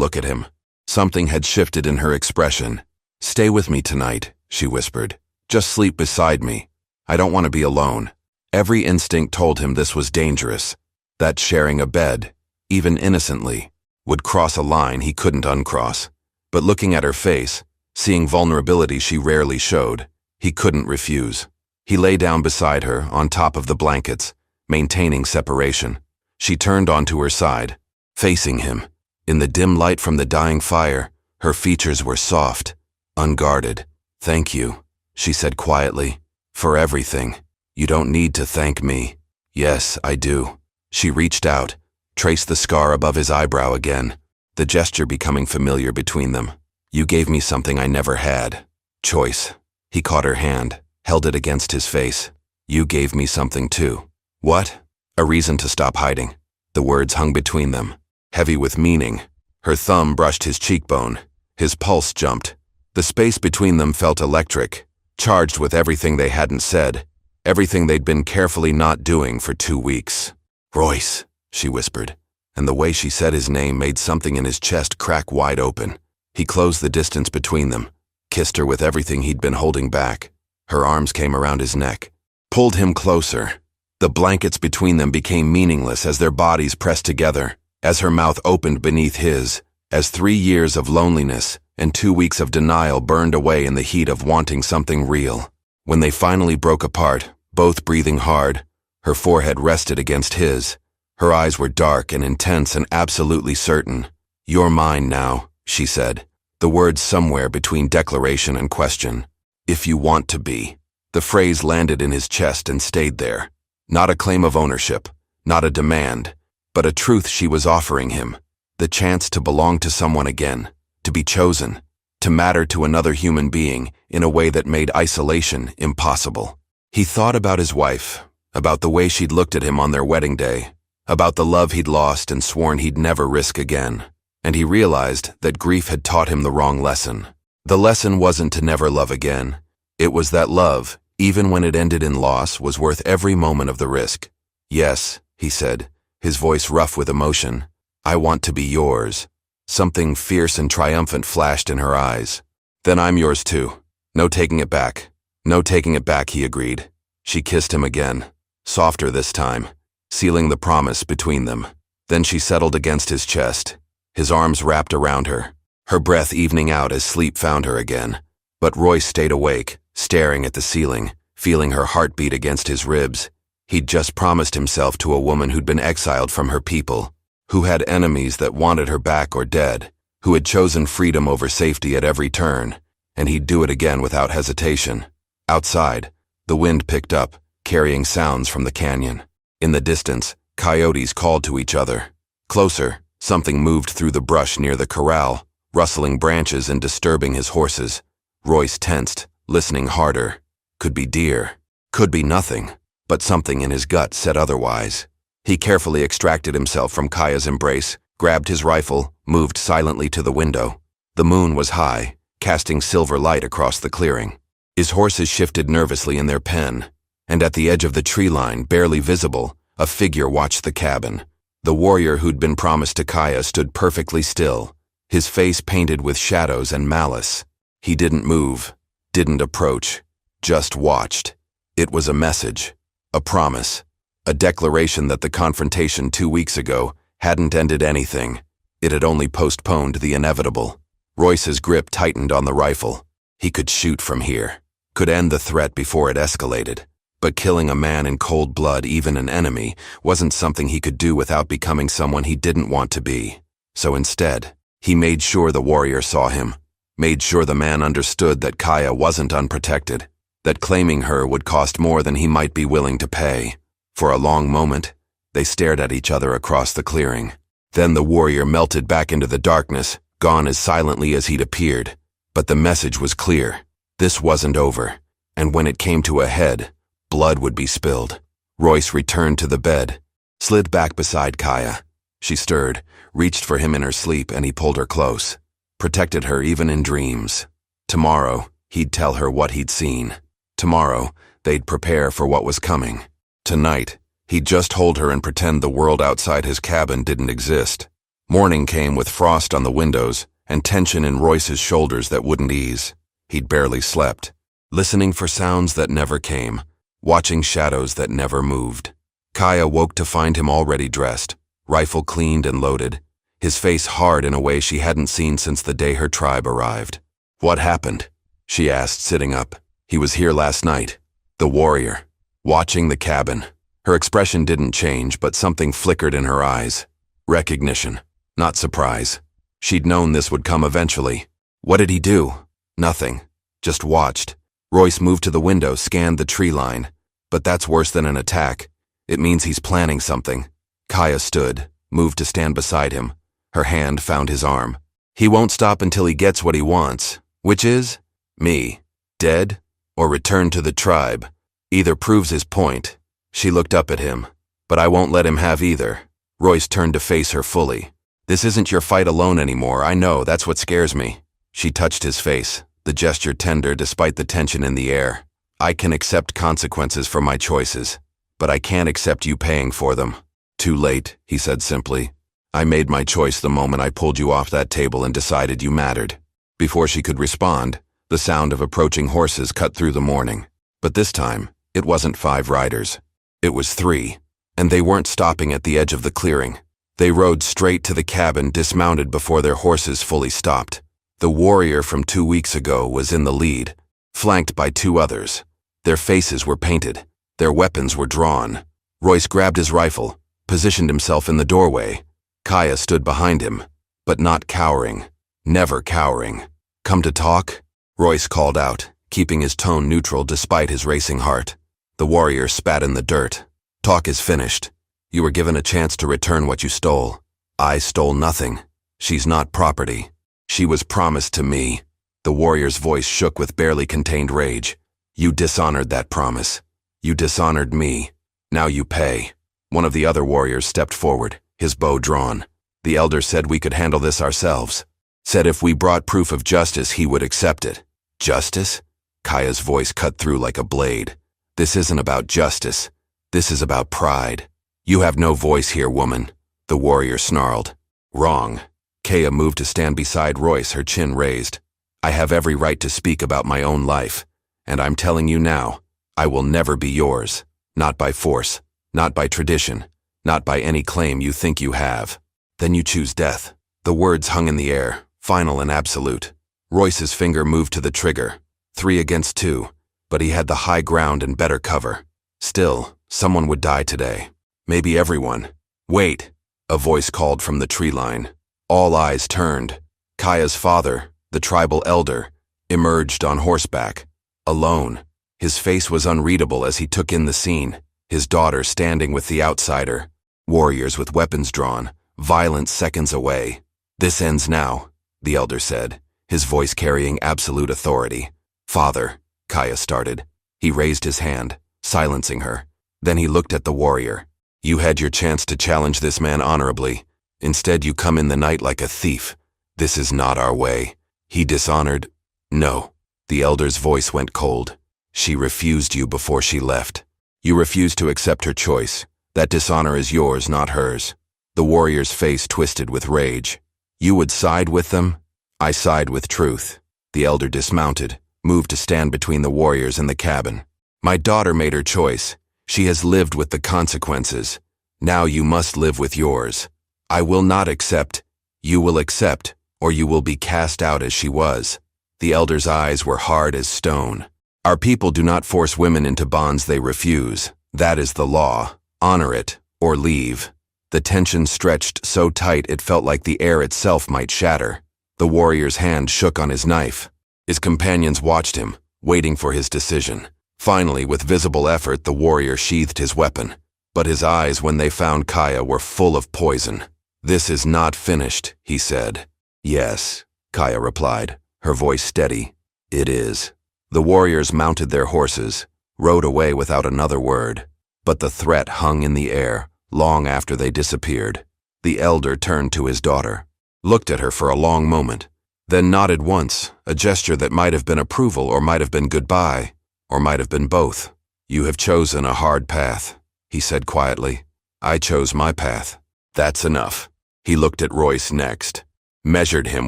look at him, something had shifted in her expression. "Stay with me tonight," she whispered. "Just sleep beside me. I don't want to be alone." Every instinct told him this was dangerous, that sharing a bed, even innocently, would cross a line he couldn't uncross. But looking at her face, seeing vulnerability she rarely showed, he couldn't refuse. He lay down beside her, on top of the blankets, maintaining separation. She turned onto her side, facing him. In the dim light from the dying fire, her features were soft, unguarded. "Thank you," she said quietly, "for everything. You don't need to thank me." "Yes, I do." She reached out, traced the scar above his eyebrow again, the gesture becoming familiar between them. "You gave me something I never had. Choice." He caught her hand, held it against his face. "You gave me something too." "What?" A reason to stop hiding. The words hung between them, heavy with meaning. Her thumb brushed his cheekbone. His pulse jumped. The space between them felt electric, charged with everything they hadn't said, everything they'd been carefully not doing for 2 weeks. "Royce," she whispered, and the way she said his name made something in his chest crack wide open. He closed the distance between them, kissed her with everything he'd been holding back. Her arms came around his neck, pulled him closer. The blankets between them became meaningless as their bodies pressed together, as her mouth opened beneath his, as 3 years of loneliness and 2 weeks of denial burned away in the heat of wanting something real. When they finally broke apart, both breathing hard, her forehead rested against his. Her eyes were dark and intense and absolutely certain. "You're mine now," she said, the words somewhere between declaration and question. "If you want to be." The phrase landed in his chest and stayed there. Not a claim of ownership, not a demand, but a truth she was offering him. The chance to belong to someone again, to be chosen, to matter to another human being in a way that made isolation impossible. He thought about his wife, about the way she'd looked at him on their wedding day, about the love he'd lost and sworn he'd never risk again. And he realized that grief had taught him the wrong lesson. The lesson wasn't to never love again. It was that love, even when it ended in loss, was worth every moment of the risk. "Yes," he said, his voice rough with emotion. "I want to be yours." Something fierce and triumphant flashed in her eyes. "Then I'm yours too. No taking it back." "No taking it back," he agreed. She kissed him again, softer this time, sealing the promise between them. Then she settled against his chest, his arms wrapped around her, her breath evening out as sleep found her again. But Royce stayed awake, staring at the ceiling, feeling her heartbeat against his ribs. He'd just promised himself to a woman who'd been exiled from her people, who had enemies that wanted her back or dead, who had chosen freedom over safety at every turn, and he'd do it again without hesitation. Outside, the wind picked up, carrying sounds from the canyon. In the distance, coyotes called to each other. Closer, something moved through the brush near the corral, rustling branches and disturbing his horses. Royce tensed, listening harder. Could be deer. Could be nothing. But something in his gut said otherwise. He carefully extracted himself from Kaya's embrace, grabbed his rifle, moved silently to the window. The moon was high, casting silver light across the clearing. His horses shifted nervously in their pen, and at the edge of the tree line, barely visible, a figure watched the cabin. The warrior who'd been promised to Kaya stood perfectly still, his face painted with shadows and malice. He didn't move, didn't approach, just watched. It was a message, a promise, a declaration that the confrontation 2 weeks ago hadn't ended anything. It had only postponed the inevitable. Royce's grip tightened on the rifle. He could shoot from here, could end the threat before it escalated. But killing a man in cold blood, even an enemy, wasn't something he could do without becoming someone he didn't want to be. So instead, he made sure the warrior saw him, made sure the man understood that Kaya wasn't unprotected, that claiming her would cost more than he might be willing to pay. For a long moment, they stared at each other across the clearing. Then the warrior melted back into the darkness, gone as silently as he'd appeared. But the message was clear. This wasn't over, and when it came to a head, blood would be spilled. Royce returned to the bed, slid back beside Kaya. She stirred, reached for him in her sleep, and he pulled her close, protected her even in dreams. Tomorrow, he'd tell her what he'd seen. Tomorrow, they'd prepare for what was coming. Tonight, he'd just hold her and pretend the world outside his cabin didn't exist. Morning came with frost on the windows and tension in Royce's shoulders that wouldn't ease. He'd barely slept, listening for sounds that never came, watching shadows that never moved. Kaya woke to find him already dressed, rifle cleaned and loaded, his face hard in a way she hadn't seen since the day her tribe arrived. "What happened?" she asked, sitting up. "He was here last night." The warrior, watching the cabin. Her expression didn't change, but something flickered in her eyes. Recognition, not surprise. She'd known this would come eventually. What did he do? Nothing. Just watched. Royce moved to the window, scanned the tree line. But that's worse than an attack. It means he's planning something. Kaya stood, moved to stand beside him. Her hand found his arm. "He won't stop until he gets what he wants, which is me. Dead or returned to the tribe. Either proves his point." She looked up at him. "But I won't let him have either." Royce turned to face her fully. "This isn't your fight alone anymore. I know, that's what scares me." She touched his face, the gesture tender despite the tension in the air. "I can accept consequences for my choices, but I can't accept you paying for them." "Too late," he said simply. "I made my choice the moment I pulled you off that table and decided you mattered." Before she could respond, the sound of approaching horses cut through the morning. But this time, it wasn't 5 riders. It was 3, and they weren't stopping at the edge of the clearing. They rode straight to the cabin, dismounted before their horses fully stopped. The warrior from 2 weeks ago was in the lead, flanked by 2 others. Their faces were painted. Their weapons were drawn. Royce grabbed his rifle, positioned himself in the doorway. Kaya stood behind him, but not cowering. Never cowering. "Come to talk?" Royce called out, keeping his tone neutral despite his racing heart. The warrior spat in the dirt. "Talk is finished. You were given a chance to return what you stole. I stole nothing. She's not property. She was promised to me." The warrior's voice shook with barely contained rage. "You dishonored that promise. You dishonored me. Now you pay." One of the other warriors stepped forward, his bow drawn. "The elder said we could handle this ourselves. Said if we brought proof of justice, he would accept it." "Justice?" Kaya's voice cut through like a blade. "This isn't about justice. This is about pride. You have no voice here, woman," the warrior snarled. "Wrong." Kaya moved to stand beside Royce, her chin raised. "I have every right to speak about my own life, and I'm telling you now, I will never be yours. Not by force, not by tradition, not by any claim you think you have. Then you choose death." The words hung in the air, final and absolute. Royce's finger moved to the trigger. 3 against 2, but he had the high ground and better cover. Still, someone would die today. Maybe everyone. "Wait," a voice called from the tree line. All eyes turned. Kaya's father, the tribal elder, emerged on horseback, alone. His face was unreadable as he took in the scene, his daughter standing with the outsider, warriors with weapons drawn, violence seconds away. "This ends now," the elder said, his voice carrying absolute authority. "Father," Kaya started. He raised his hand, silencing her. Then he looked at the warrior. "You had your chance to challenge this man honorably. Instead, you come in the night like a thief. This is not our way." He dishonored. "No." The elder's voice went cold. "She refused you before she left. You refused to accept her choice. That dishonor is yours, not hers." The warrior's face twisted with rage. "You would side with them? I side with truth." The elder dismounted, moved to stand between the warriors and the cabin. "My daughter made her choice. She has lived with the consequences. Now you must live with yours. I will not accept. You will accept, or you will be cast out as she was." The elder's eyes were hard as stone. "Our people do not force women into bonds they refuse. That is the law. Honor it, or leave." The tension stretched so tight it felt like the air itself might shatter. The warrior's hand shook on his knife. His companions watched him, waiting for his decision. Finally, with visible effort, the warrior sheathed his weapon. But his eyes, when they found Kaya, were full of poison. "This is not finished," he said. "Yes," Kaya replied, her voice steady. "It is." The warriors mounted their horses, rode away without another word. But the threat hung in the air, long after they disappeared. The elder turned to his daughter, looked at her for a long moment, then nodded once, a gesture that might have been approval or might have been goodbye, or might have been both. "You have chosen a hard path," he said quietly. "I chose my path. That's enough." He looked at Royce next, measured him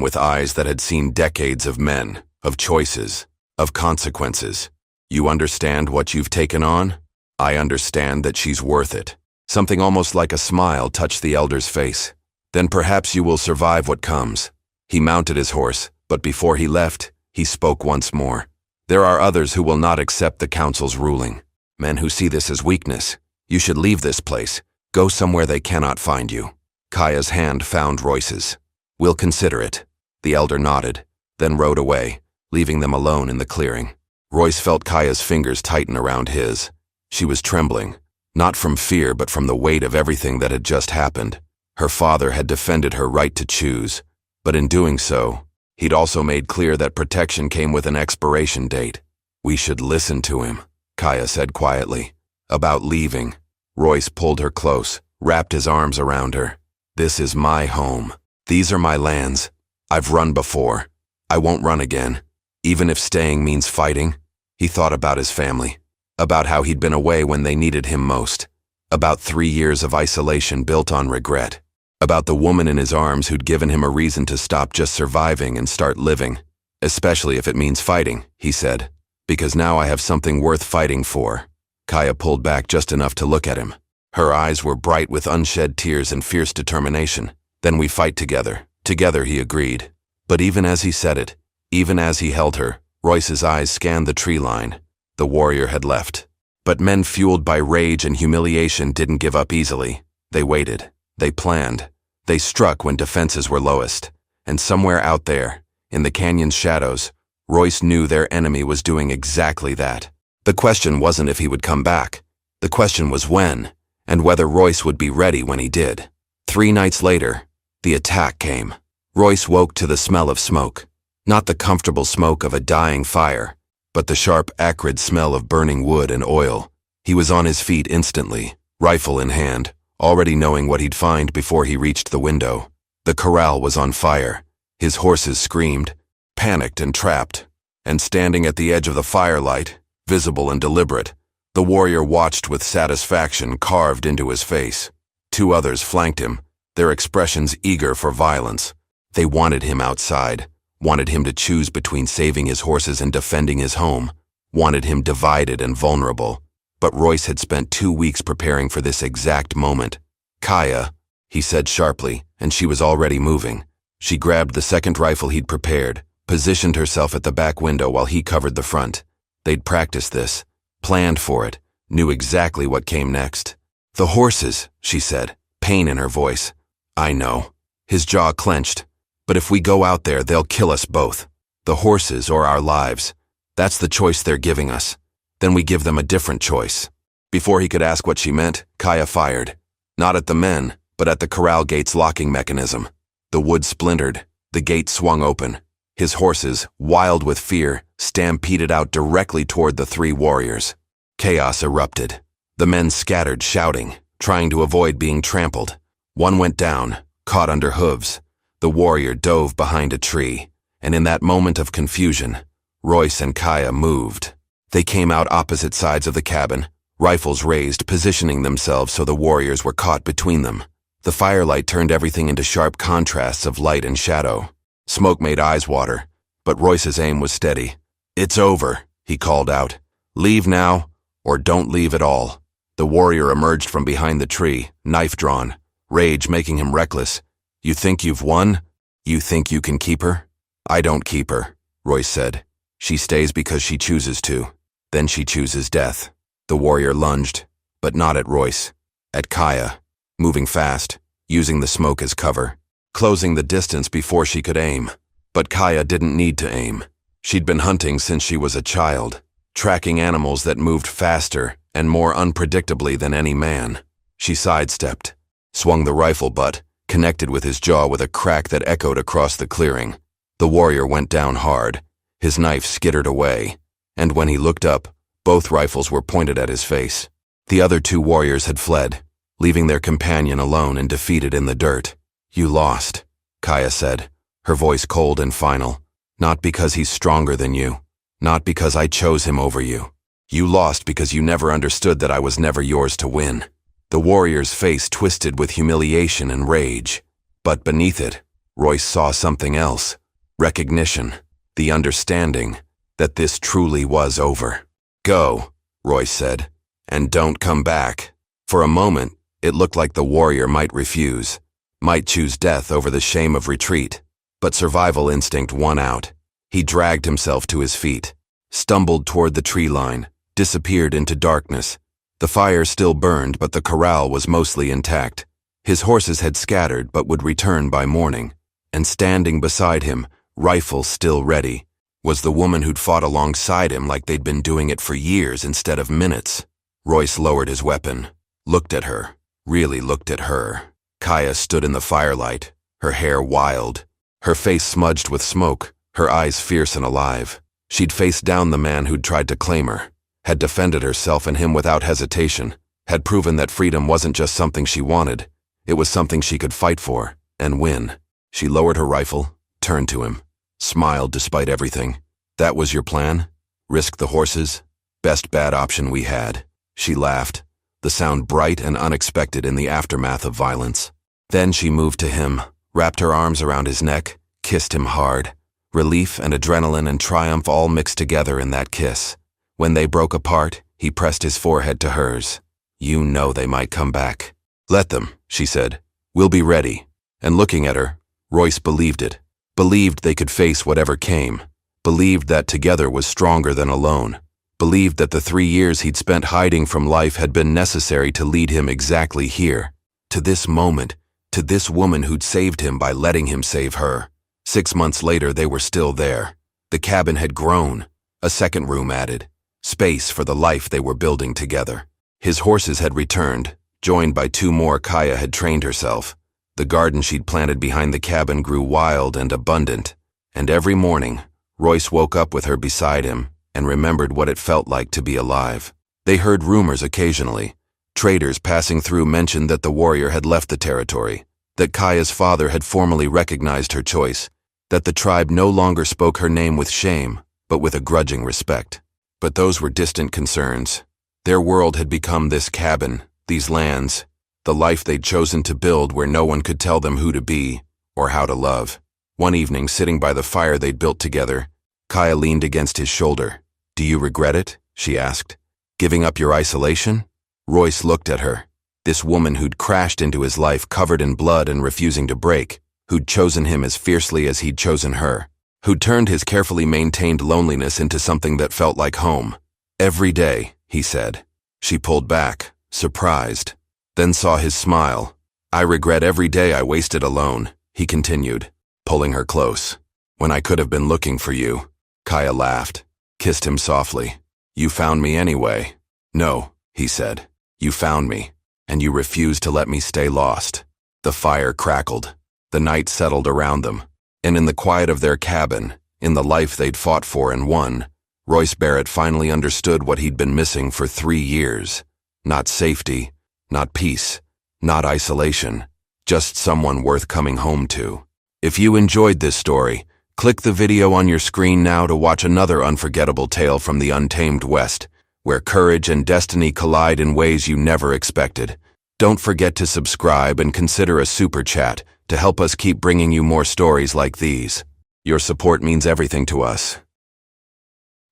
with eyes that had seen decades of men, of choices, of consequences. "You understand what you've taken on? I understand that she's worth it." Something almost like a smile touched the elder's face. "Then perhaps you will survive what comes." He mounted his horse, but before he left, he spoke once more. "There are others who will not accept the council's ruling. Men who see this as weakness. You should leave this place. Go somewhere they cannot find you." Kaya's hand found Royce's. "We'll consider it." The elder nodded, then rode away, leaving them alone in the clearing. Royce felt Kaya's fingers tighten around his. She was trembling, not from fear but from the weight of everything that had just happened. Her father had defended her right to choose, but in doing so, he'd also made clear that protection came with an expiration date. "We should listen to him," Kaya said quietly. "About leaving." Royce pulled her close, wrapped his arms around her. "This is my home. These are my lands. I've run before. I won't run again, even if staying means fighting." He thought about his family, about how he'd been away when they needed him most, about 3 years of isolation built on regret, about the woman in his arms who'd given him a reason to stop just surviving and start living. "Especially if it means fighting," he said, "because now I have something worth fighting for." Kaya pulled back just enough to look at him. Her eyes were bright with unshed tears and fierce determination. "Then we fight together." "Together," he agreed. But even as he said it, even as he held her, Royce's eyes scanned the tree line. The warrior had left. But men fueled by rage and humiliation didn't give up easily. They waited. They planned. They struck when defenses were lowest. And somewhere out there, in the canyon's shadows, Royce knew their enemy was doing exactly that. The question wasn't if he would come back. The question was when, and whether Royce would be ready when he did. 3 nights later, the attack came. Royce woke to the smell of smoke. Not the comfortable smoke of a dying fire, but the sharp, acrid smell of burning wood and oil. He was on his feet instantly, rifle in hand, already knowing what he'd find before he reached the window. The corral was on fire. His horses screamed, panicked and trapped. And standing at the edge of the firelight, visible and deliberate, the warrior watched with satisfaction carved into his face. 2 others flanked him, their expressions eager for violence. They wanted him outside, wanted him to choose between saving his horses and defending his home, wanted him divided and vulnerable. But Royce had spent 2 weeks preparing for this exact moment. "Kaya," he said sharply, and she was already moving. She grabbed the second rifle he'd prepared, positioned herself at the back window while he covered the front. They'd practiced this, planned for it, knew exactly what came next. "The horses," she said, pain in her voice. "I know." His jaw clenched. But if we go out there, they'll kill us both. The horses or our lives. That's the choice they're giving us. Then we give them a different choice." Before he could ask what she meant, Kaya fired. Not at the men, but at the corral gate's locking mechanism. The wood splintered. The gate swung open. His horses, wild with fear, stampeded out directly toward the three warriors. Chaos erupted. The men scattered, shouting, trying to avoid being trampled. One went down, caught under hooves. The warrior dove behind a tree, and in that moment of confusion, Royce and Kaya moved. They came out opposite sides of the cabin, rifles raised, positioning themselves so the warriors were caught between them. The firelight turned everything into sharp contrasts of light and shadow. Smoke made eyes water, but Royce's aim was steady. "It's over," he called out. "Leave now, or don't leave at all." The warrior emerged from behind the tree, knife drawn, rage making him reckless. "You think you've won? You think you can keep her?" "I don't keep her," Royce said. "She stays because she chooses to. Then she chooses death." The warrior lunged, but not at Royce. At Kaya, moving fast, using the smoke as cover, closing the distance before she could aim. But Kaya didn't need to aim. She'd been hunting since she was a child, tracking animals that moved faster and more unpredictably than any man. She sidestepped, swung the rifle butt, connected with his jaw with a crack that echoed across the clearing. The warrior went down hard. His knife skittered away, and when he looked up, both rifles were pointed at his face. The other two warriors had fled, leaving their companion alone and defeated in the dirt. "You lost," Kaya said, her voice cold and final. "Not because he's stronger than you. Not because I chose him over you. You lost because you never understood that I was never yours to win." The warrior's face twisted with humiliation and rage. But beneath it, Royce saw something else. Recognition. The understanding that this truly was over. "Go," Royce said, "and don't come back." For a moment, it looked like the warrior might refuse, might choose death over the shame of retreat. But survival instinct won out. He dragged himself to his feet, stumbled toward the tree line, disappeared into darkness. The fire still burned, but the corral was mostly intact. His horses had scattered but would return by morning. And standing beside him, rifle still ready, was the woman who'd fought alongside him like they'd been doing it for years instead of minutes. Royce lowered his weapon, looked at her, really looked at her. Kaya stood in the firelight, her hair wild, her face smudged with smoke, her eyes fierce and alive. She'd faced down the man who'd tried to claim her, had defended herself and him without hesitation, had proven that freedom wasn't just something she wanted, it was something she could fight for and win. She lowered her rifle, turned to him, smiled despite everything. "That was your plan? Risk the horses? Best bad option we had." She laughed, the sound bright and unexpected in the aftermath of violence. Then she moved to him, wrapped her arms around his neck, kissed him hard. Relief and adrenaline and triumph all mixed together in that kiss. When they broke apart, he pressed his forehead to hers. "You know they might come back." "Let them," she said. "We'll be ready." And looking at her, Royce believed it. Believed they could face whatever came. Believed that together was stronger than alone. Believed that the 3 years he'd spent hiding from life had been necessary to lead him exactly here. To this moment, to this woman who'd saved him by letting him save her. 6 months later, they were still there. The cabin had grown. A second room added. Space for the life they were building together. His horses had returned, joined by 2 more Kaya had trained herself. The garden she'd planted behind the cabin grew wild and abundant. And every morning, Royce woke up with her beside him and remembered what it felt like to be alive. They heard rumors occasionally. Traders passing through mentioned that the warrior had left the territory, that Kaya's father had formally recognized her choice, that the tribe no longer spoke her name with shame, but with a grudging respect. But those were distant concerns. Their world had become this cabin, these lands, the life they'd chosen to build where no one could tell them who to be or how to love. One evening, sitting by the fire they'd built together, Kaya leaned against his shoulder. "Do you regret it?" she asked. "Giving up your isolation?" Royce looked at her. This woman who'd crashed into his life covered in blood and refusing to break, who'd chosen him as fiercely as he'd chosen her, who'd turned his carefully maintained loneliness into something that felt like home. "Every day," he said. She pulled back, surprised, then saw his smile. "I regret every day I wasted alone," he continued. pulling her close. When I could have been looking for you. Kaya laughed, kissed him softly. You found me anyway. No, he said. You found me, and you refused to let me stay lost. The fire crackled. The night settled around them, and in the quiet of their cabin, in the life they'd fought for and won, Royce Barrett finally understood what he'd been missing for 3 years. Not safety, not peace, not isolation, just someone worth coming home to. If you enjoyed this story, click the video on your screen now to watch another unforgettable tale from the untamed West, where courage and destiny collide in ways you never expected. Don't forget to subscribe and consider a super chat to help us keep bringing you more stories like these. Your support means everything to us.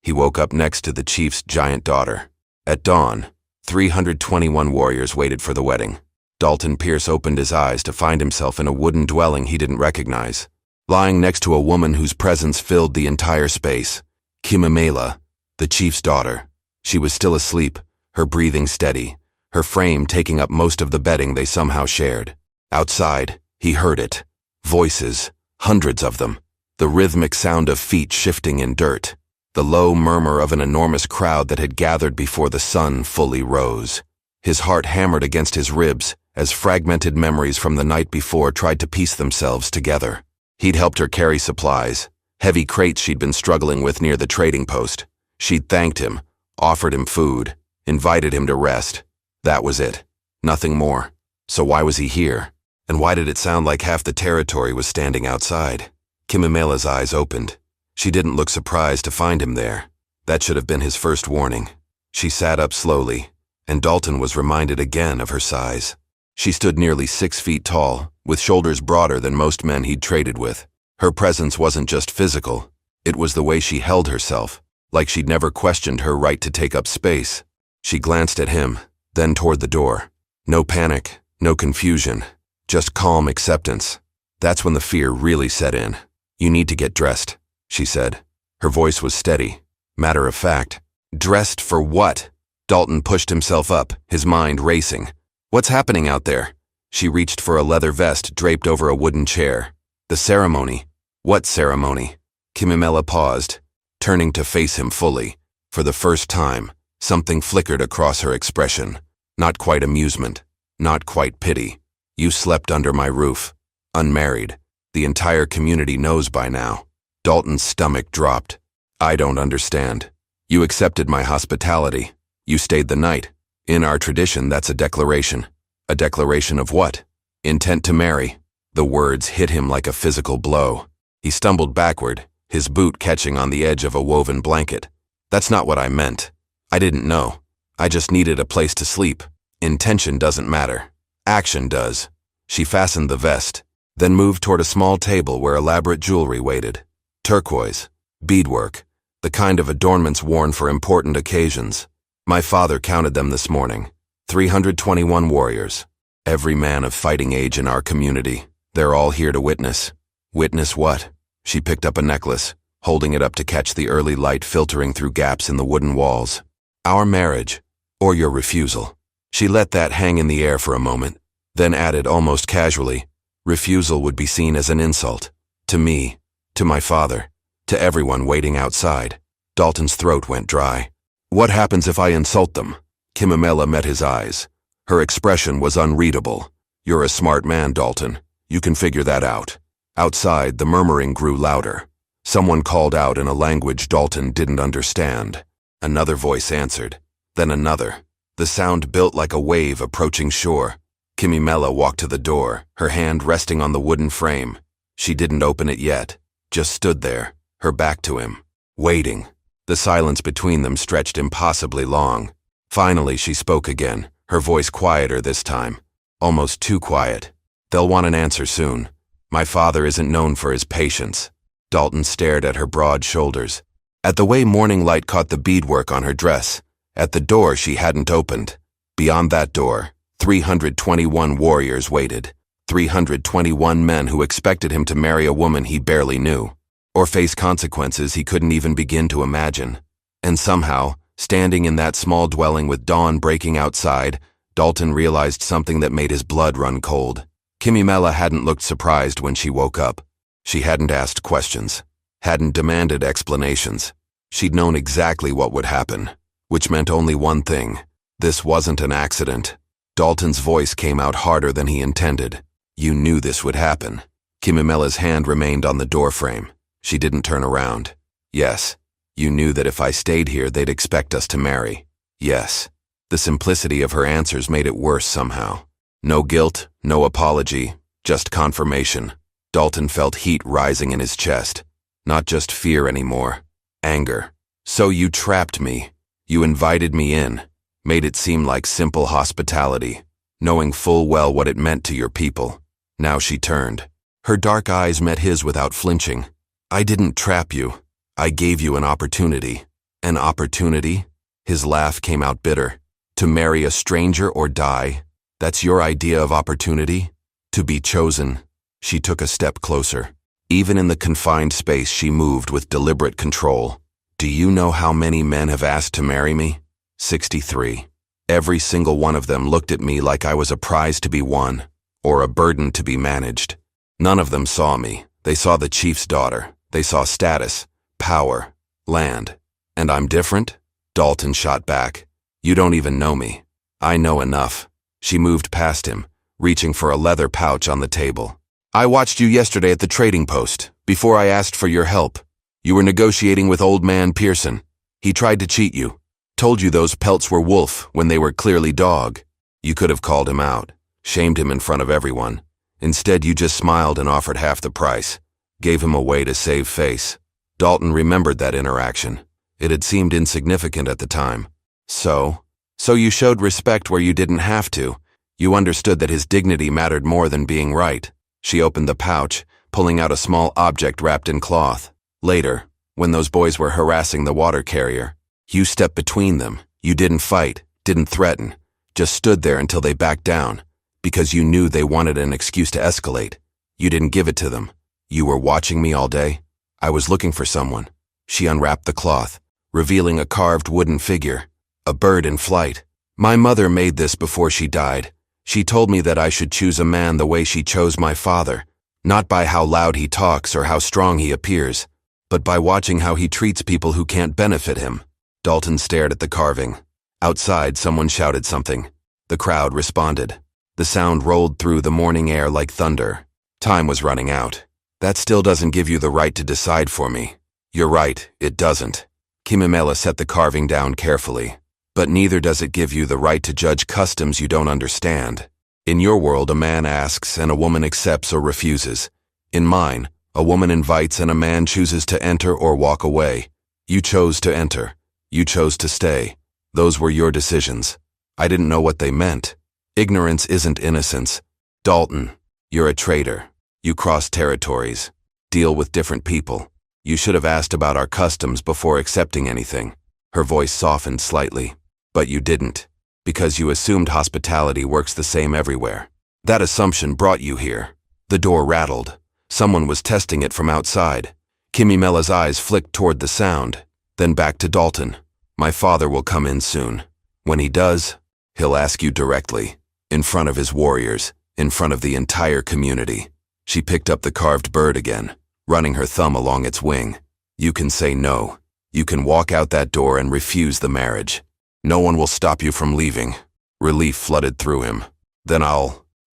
He woke up next to the chief's giant daughter. At dawn, 321 warriors waited for the wedding. Dalton Pierce opened his eyes to find himself in a wooden dwelling he didn't recognize, lying next to a woman whose presence filled the entire space. Kimimela, the chief's daughter. She was still asleep, her breathing steady, her frame taking up most of the bedding they somehow shared. Outside, he heard it. Voices, hundreds of them. The rhythmic sound of feet shifting in dirt. The low murmur of an enormous crowd that had gathered before the sun fully rose. His heart hammered against his ribs as fragmented memories from the night before tried to piece themselves together. He'd helped her carry supplies, heavy crates she'd been struggling with near the trading post. She'd thanked him, offered him food, invited him to rest. That was it. Nothing more. So why was he here? And why did it sound like half the territory was standing outside? Kimimela's eyes opened. She didn't look surprised to find him there. That should have been his first warning. She sat up slowly, and Dalton was reminded again of her size. She stood nearly 6 feet tall, with shoulders broader than most men he'd traded with. Her presence wasn't just physical. It was the way she held herself, like she'd never questioned her right to take up space. She glanced at him, then toward the door. No panic, no confusion, just calm acceptance. That's when the fear really set in. You need to get dressed, she said. Her voice was steady, matter of fact. Dressed for what? Dalton pushed himself up, his mind racing. What's happening out there? She reached for a leather vest draped over a wooden chair. The ceremony. What ceremony? Kimimela paused, turning to face him fully. For the first time, something flickered across her expression. Not quite amusement, not quite pity. You slept under my roof, unmarried. The entire community knows by now. Dalton's stomach dropped. I don't understand. You accepted my hospitality. You stayed the night. In our tradition, that's a declaration. A declaration of what? Intent to marry. The words hit him like a physical blow. He stumbled backward, his boot catching on the edge of a woven blanket. That's not what I meant. I didn't know. I just needed a place to sleep. Intention doesn't matter. Action does. She fastened the vest, then moved toward a small table where elaborate jewelry waited. Turquoise, beadwork, the kind of adornments worn for important occasions. My father counted them this morning. 321 warriors. Every man of fighting age in our community. They're all here to witness. Witness what? She picked up a necklace, holding it up to catch the early light filtering through gaps in the wooden walls. Our marriage, or your refusal. She let that hang in the air for a moment, then added almost casually, refusal would be seen as an insult. To me, to my father, to everyone waiting outside. Dalton's throat went dry. What happens if I insult them? Kimimela met his eyes. Her expression was unreadable. You're a smart man, Dalton. You can figure that out. Outside, the murmuring grew louder. Someone called out in a language Dalton didn't understand. Another voice answered. Then another. The sound built like a wave approaching shore. Kimimela walked to the door, her hand resting on the wooden frame. She didn't open it yet, just stood there, her back to him, waiting. The silence between them stretched impossibly long. Finally, she spoke again, her voice quieter this time. Almost too quiet. They'll want an answer soon. My father isn't known for his patience. Dalton stared at her broad shoulders, at the way morning light caught the beadwork on her dress, at the door she hadn't opened. Beyond that door, 321 warriors waited. 321 men who expected him to marry a woman he barely knew, or face consequences he couldn't even begin to imagine. And somehow, standing in that small dwelling with dawn breaking outside, Dalton realized something that made his blood run cold. Kimimela hadn't looked surprised when she woke up. She hadn't asked questions, hadn't demanded explanations. She'd known exactly what would happen, which meant only one thing. This wasn't an accident. Dalton's voice came out harder than he intended. You knew this would happen. Kimimela's hand remained on the doorframe. She didn't turn around. Yes, you knew that if I stayed here, they'd expect us to marry. Yes. The simplicity of her answers made it worse somehow. No guilt, no apology, just confirmation. Dalton felt heat rising in his chest. Not just fear anymore. Anger. So you trapped me. You invited me in. Made it seem like simple hospitality, knowing full well what it meant to your people. Now she turned. Her dark eyes met his without flinching. I didn't trap you. I gave you an opportunity. An opportunity? His laugh came out bitter. To marry a stranger or die? That's your idea of opportunity? To be chosen? She took a step closer. Even in the confined space, she moved with deliberate control. Do you know how many men have asked to marry me? 63. Every single one of them looked at me like I was a prize to be won, or a burden to be managed. None of them saw me. They saw the chief's daughter. They saw status, power, land. And I'm different? Dalton shot back. You don't even know me. I know enough. She moved past him, reaching for a leather pouch on the table. I watched you yesterday at the trading post, before I asked for your help. You were negotiating with old man Pearson. He tried to cheat you. Told you those pelts were wolf when they were clearly dog. You could have called him out, shamed him in front of everyone. Instead, you just smiled and offered half the price. Gave him a way to save face. Dalton remembered that interaction. It had seemed insignificant at the time. So you showed respect where you didn't have to. You understood that his dignity mattered more than being right. She opened the pouch, pulling out a small object wrapped in cloth. Later, when those boys were harassing the water carrier, you stepped between them. You didn't fight, didn't threaten, just stood there until they backed down, because you knew they wanted an excuse to escalate. You didn't give it to them. You were watching me all day. I was looking for someone. She unwrapped the cloth, revealing a carved wooden figure, a bird in flight. My mother made this before she died. She told me that I should choose a man the way she chose my father, not by how loud he talks or how strong he appears, but by watching how he treats people who can't benefit him. Dalton stared at the carving. Outside, someone shouted something. The crowd responded. The sound rolled through the morning air like thunder. Time was running out. That still doesn't give you the right to decide for me. You're right, it doesn't. Kimimela set the carving down carefully. But neither does it give you the right to judge customs you don't understand. In your world, a man asks and a woman accepts or refuses. In mine, a woman invites and a man chooses to enter or walk away. You chose to enter. You chose to stay. Those were your decisions. I didn't know what they meant. Ignorance isn't innocence. Dalton, you're a traitor. You cross territories. Deal with different people. You should have asked about our customs before accepting anything. Her voice softened slightly. But you didn't, because you assumed hospitality works the same everywhere. That assumption brought you here. The door rattled. Someone was testing it from outside. Kimimela's eyes flicked toward the sound, then back to Dalton. My father will come in soon. When he does, he'll ask you directly, in front of his warriors, in front of the entire community. She picked up the carved bird again, running her thumb along its wing. You can say no. You can walk out that door and refuse the marriage. No one will stop you from leaving. Relief flooded through him. Then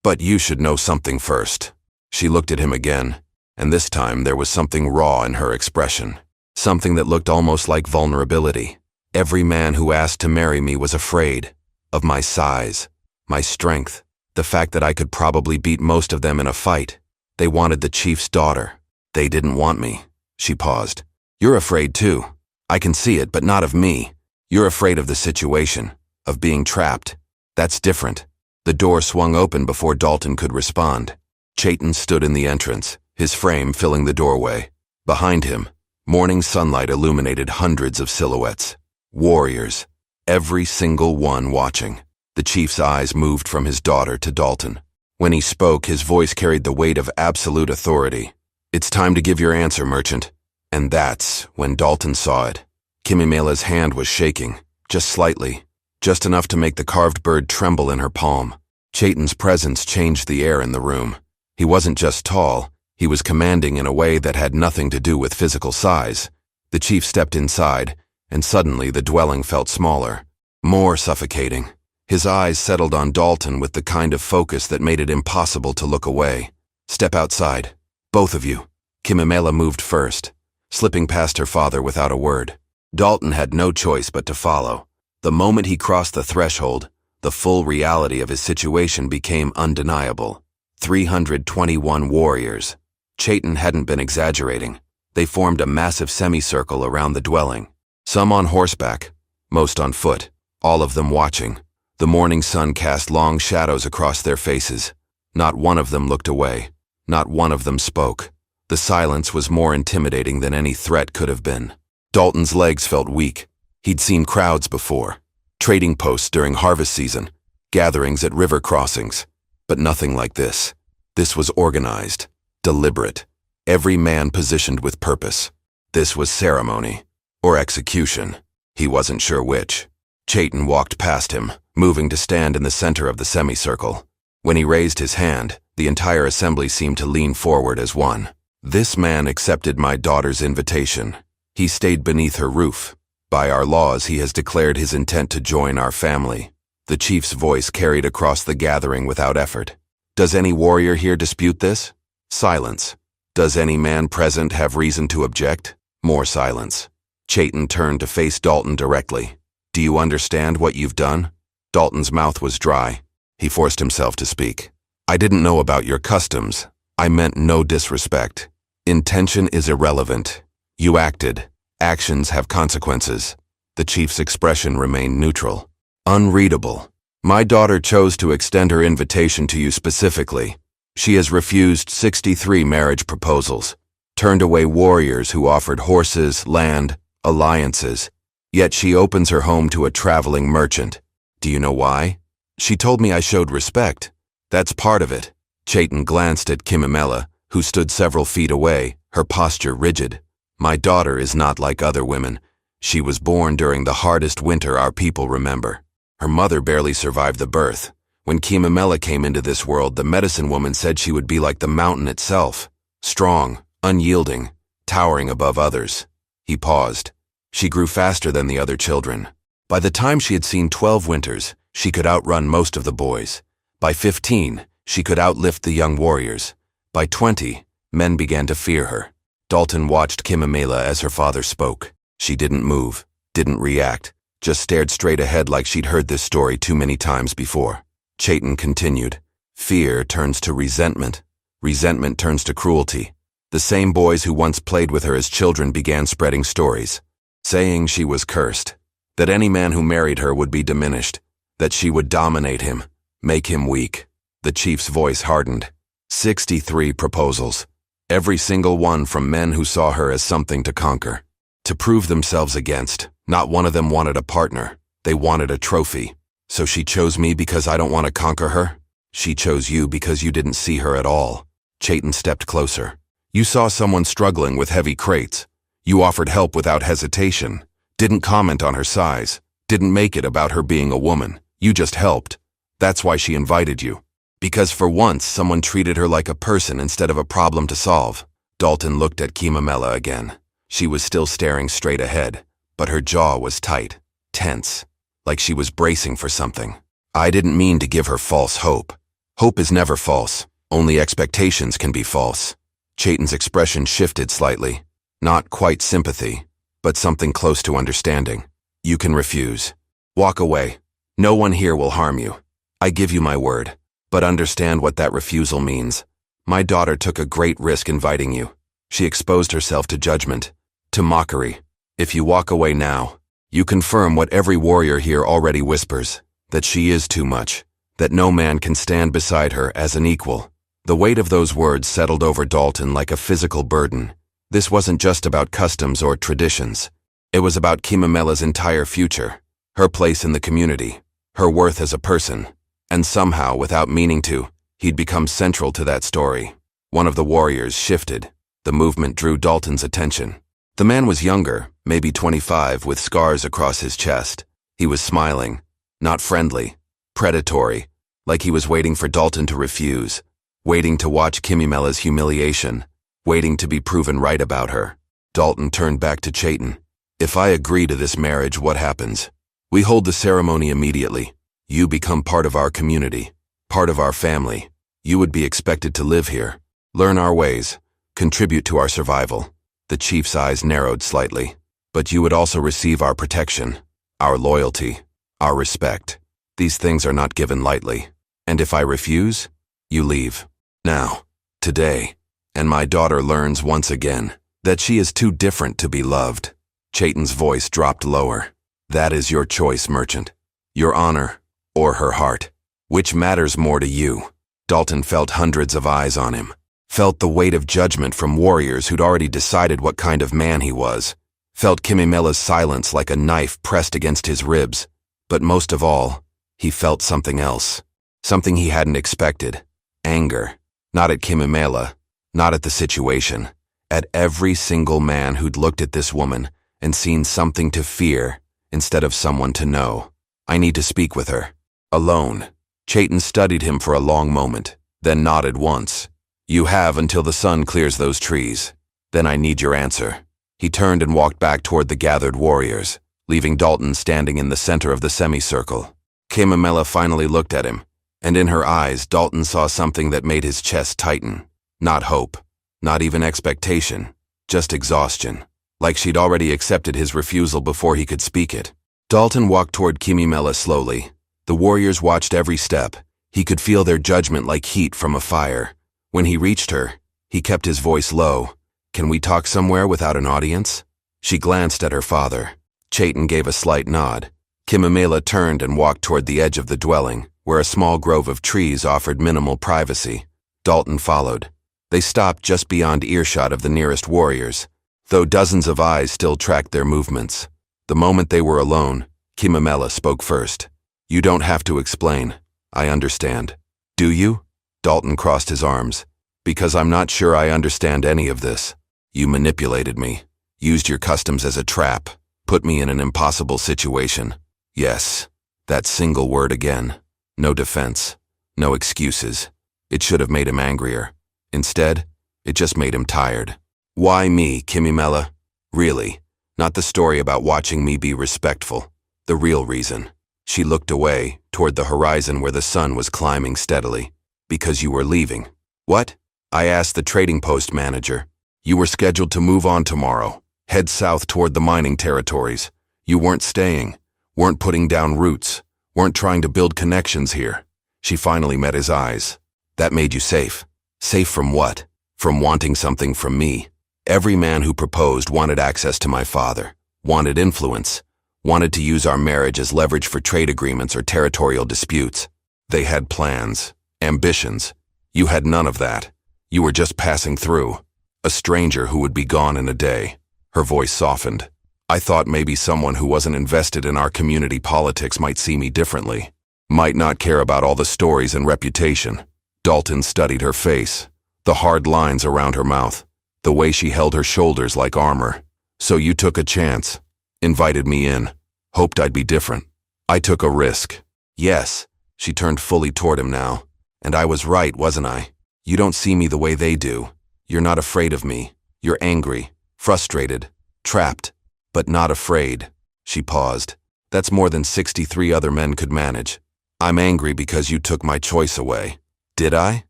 but you should know something first. She looked at him again, and this time there was something raw in her expression. Something that looked almost like vulnerability. Every man who asked to marry me was afraid of my size, my strength, the fact that I could probably beat most of them in a fight. They wanted the chief's daughter. They didn't want me. She paused. You're afraid too. I can see it, but not of me. You're afraid of the situation, of being trapped. That's different. The door swung open before Dalton could respond. Chayton stood in the entrance, his frame filling the doorway. Behind him, morning sunlight illuminated hundreds of silhouettes. Warriors, every single one watching. The chief's eyes moved from his daughter to Dalton. When he spoke, his voice carried the weight of absolute authority. It's time to give your answer, merchant. And that's when Dalton saw it. Kimimela's hand was shaking, just slightly, just enough to make the carved bird tremble in her palm. Chayton's presence changed the air in the room. He wasn't just tall, He was commanding in a way that had nothing to do with physical size. The chief stepped inside, and suddenly the dwelling felt smaller, more suffocating. His eyes settled on Dalton with the kind of focus that made it impossible to look away. "Step outside. Both of you." Kimimela moved first, slipping past her father without a word. Dalton had no choice but to follow. The moment he crossed the threshold, the full reality of his situation became undeniable. 321 warriors. Chayton hadn't been exaggerating. They formed a massive semicircle around the dwelling. Some on horseback, most on foot, all of them watching. The morning sun cast long shadows across their faces. Not one of them looked away. Not one of them spoke. The silence was more intimidating than any threat could have been. Dalton's legs felt weak. He'd seen crowds before. Trading posts during harvest season, gatherings at river crossings. But nothing like this. This was organized, deliberate. Every man positioned with purpose. This was ceremony. Or execution. He wasn't sure which. Chayton walked past him, moving to stand in the center of the semicircle. When he raised his hand, the entire assembly seemed to lean forward as one. "This man accepted my daughter's invitation. He stayed beneath her roof. By our laws, he has declared his intent to join our family." The chief's voice carried across the gathering without effort. "Does any warrior here dispute this?" Silence. "Does any man present have reason to object?" More silence. Chayton turned to face Dalton directly. "Do you understand what you've done?" Dalton's mouth was dry. He forced himself to speak. "I didn't know about your customs. I meant no disrespect. Intention is irrelevant. You acted. Actions have consequences." The chief's expression remained neutral. "Unreadable. My daughter chose to extend her invitation to you specifically. She has refused 63 marriage proposals, turned away warriors who offered horses, land, alliances. Yet she opens her home to a traveling merchant. Do you know why? She told me I showed respect. That's part of it." Chayton glanced at Kimimela, who stood several feet away, her posture rigid. "My daughter is not like other women. She was born during the hardest winter our people remember. Her mother barely survived the birth. When Kimimela came into this world, the medicine woman said she would be like the mountain itself, strong, unyielding, towering above others." He paused. "She grew faster than the other children. By the time she had seen 12 winters, she could outrun most of the boys. By 15, she could outlift the young warriors. By 20, men began to fear her." Dalton watched Kimimela as her father spoke. She didn't move, didn't react, just stared straight ahead like she'd heard this story too many times before. Chayton continued. "Fear turns to resentment. Resentment turns to cruelty. The same boys who once played with her as children began spreading stories, saying she was cursed, that any man who married her would be diminished, that she would dominate him, make him weak." The chief's voice hardened. 63 proposals. Every single one from men who saw her as something to conquer, to prove themselves against. Not one of them wanted a partner. They wanted a trophy. "So she chose me because I don't want to conquer her? She chose you because you didn't see her at all." Chayton stepped closer. "You saw someone struggling with heavy crates. You offered help without hesitation. Didn't comment on her size. Didn't make it about her being a woman. You just helped. That's why she invited you. Because for once, someone treated her like a person instead of a problem to solve." Dalton looked at Kimimela again. She was still staring straight ahead, but her jaw was tight, tense, like she was bracing for something. "I didn't mean to give her false hope. Hope is never false. Only expectations can be false." Chayton's expression shifted slightly. Not quite sympathy, but something close to understanding. "You can refuse. Walk away. No one here will harm you. I give you my word. But understand what that refusal means. My daughter took a great risk inviting you. She exposed herself to judgment, to mockery. If you walk away now, you confirm what every warrior here already whispers, that she is too much, that no man can stand beside her as an equal." The weight of those words settled over Dalton like a physical burden. This wasn't just about customs or traditions. It was about Kimimela's entire future, her place in the community, her worth as a person. And somehow, without meaning to, he'd become central to that story. One of the warriors shifted. The movement drew Dalton's attention. The man was younger, maybe 25, with scars across his chest. He was smiling, not friendly, predatory, like he was waiting for Dalton to refuse. waiting to watch Kimimela's humiliation, waiting to be proven right about her. Dalton turned back to Chayton. If I agree to this marriage, what happens? We hold the ceremony immediately. You become part of our community, part of our family. You would be expected to live here, learn our ways, contribute to our survival. The chief's eyes narrowed slightly. But you would also receive our protection, our loyalty, our respect. These things are not given lightly. And if I refuse, you leave. Now, today, and my daughter learns once again that she is too different to be loved. Chayton's voice dropped lower. That is your choice, merchant. Your honor, or her heart. Which matters more to you? Dalton felt hundreds of eyes on him. Felt the weight of judgment from warriors who'd already decided what kind of man he was. Felt Kimimela's silence like a knife pressed against his ribs. But most of all, he felt something else. Something he hadn't expected. Anger. Not at Kimimela, not at the situation. At every single man who'd looked at this woman and seen something to fear instead of someone to know. I need to speak with her. Alone. Chayton studied him for a long moment, then nodded once. You have until the sun clears those trees. Then I need your answer. He turned and walked back toward the gathered warriors, leaving Dalton standing in the center of the semicircle. Kimimela finally looked at him, and in her eyes Dalton saw something that made his chest tighten. Not hope, not even expectation, just exhaustion. Like she'd already accepted his refusal before he could speak it. Dalton walked toward Kimimela slowly. The warriors watched every step. He could feel their judgment like heat from a fire. When he reached her, he kept his voice low. Can we talk somewhere without an audience? She glanced at her father. Chayton gave a slight nod. Kimimela turned and walked toward the edge of the dwelling, where a small grove of trees offered minimal privacy. Dalton followed. They stopped just beyond earshot of the nearest warriors, though dozens of eyes still tracked their movements. The moment they were alone, Kimimela spoke first. You don't have to explain. I understand. Do you? Dalton crossed his arms. Because I'm not sure I understand any of this. You manipulated me, used your customs as a trap, put me in an impossible situation. Yes, that single word again. No defense, no excuses. It should have made him angrier. Instead, it just made him tired. Why me, Kimimela? Really, not the story about watching me be respectful. The real reason. She looked away, toward the horizon where the sun was climbing steadily. Because you were leaving. What? I asked the trading post manager. You were scheduled to move on tomorrow, head south toward the mining territories. You weren't staying, weren't putting down roots, weren't trying to build connections here. She finally met his eyes. That made you safe. Safe from what? From wanting something from me. Every man who proposed wanted access to my father, wanted influence, wanted to use our marriage as leverage for trade agreements or territorial disputes. They had plans, ambitions. You had none of that. You were just passing through. A stranger who would be gone in a day. Her voice softened. I thought maybe someone who wasn't invested in our community politics might see me differently. Might not care about all the stories and reputation. Dalton studied her face. The hard lines around her mouth. The way she held her shoulders like armor. So you took a chance. Invited me in. Hoped I'd be different. I took a risk. Yes. She turned fully toward him now. And I was right, wasn't I? You don't see me the way they do. You're not afraid of me. You're angry, frustrated, trapped, but not afraid. She paused. That's more than 63 other men could manage. I'm angry because you took my choice away. Did I?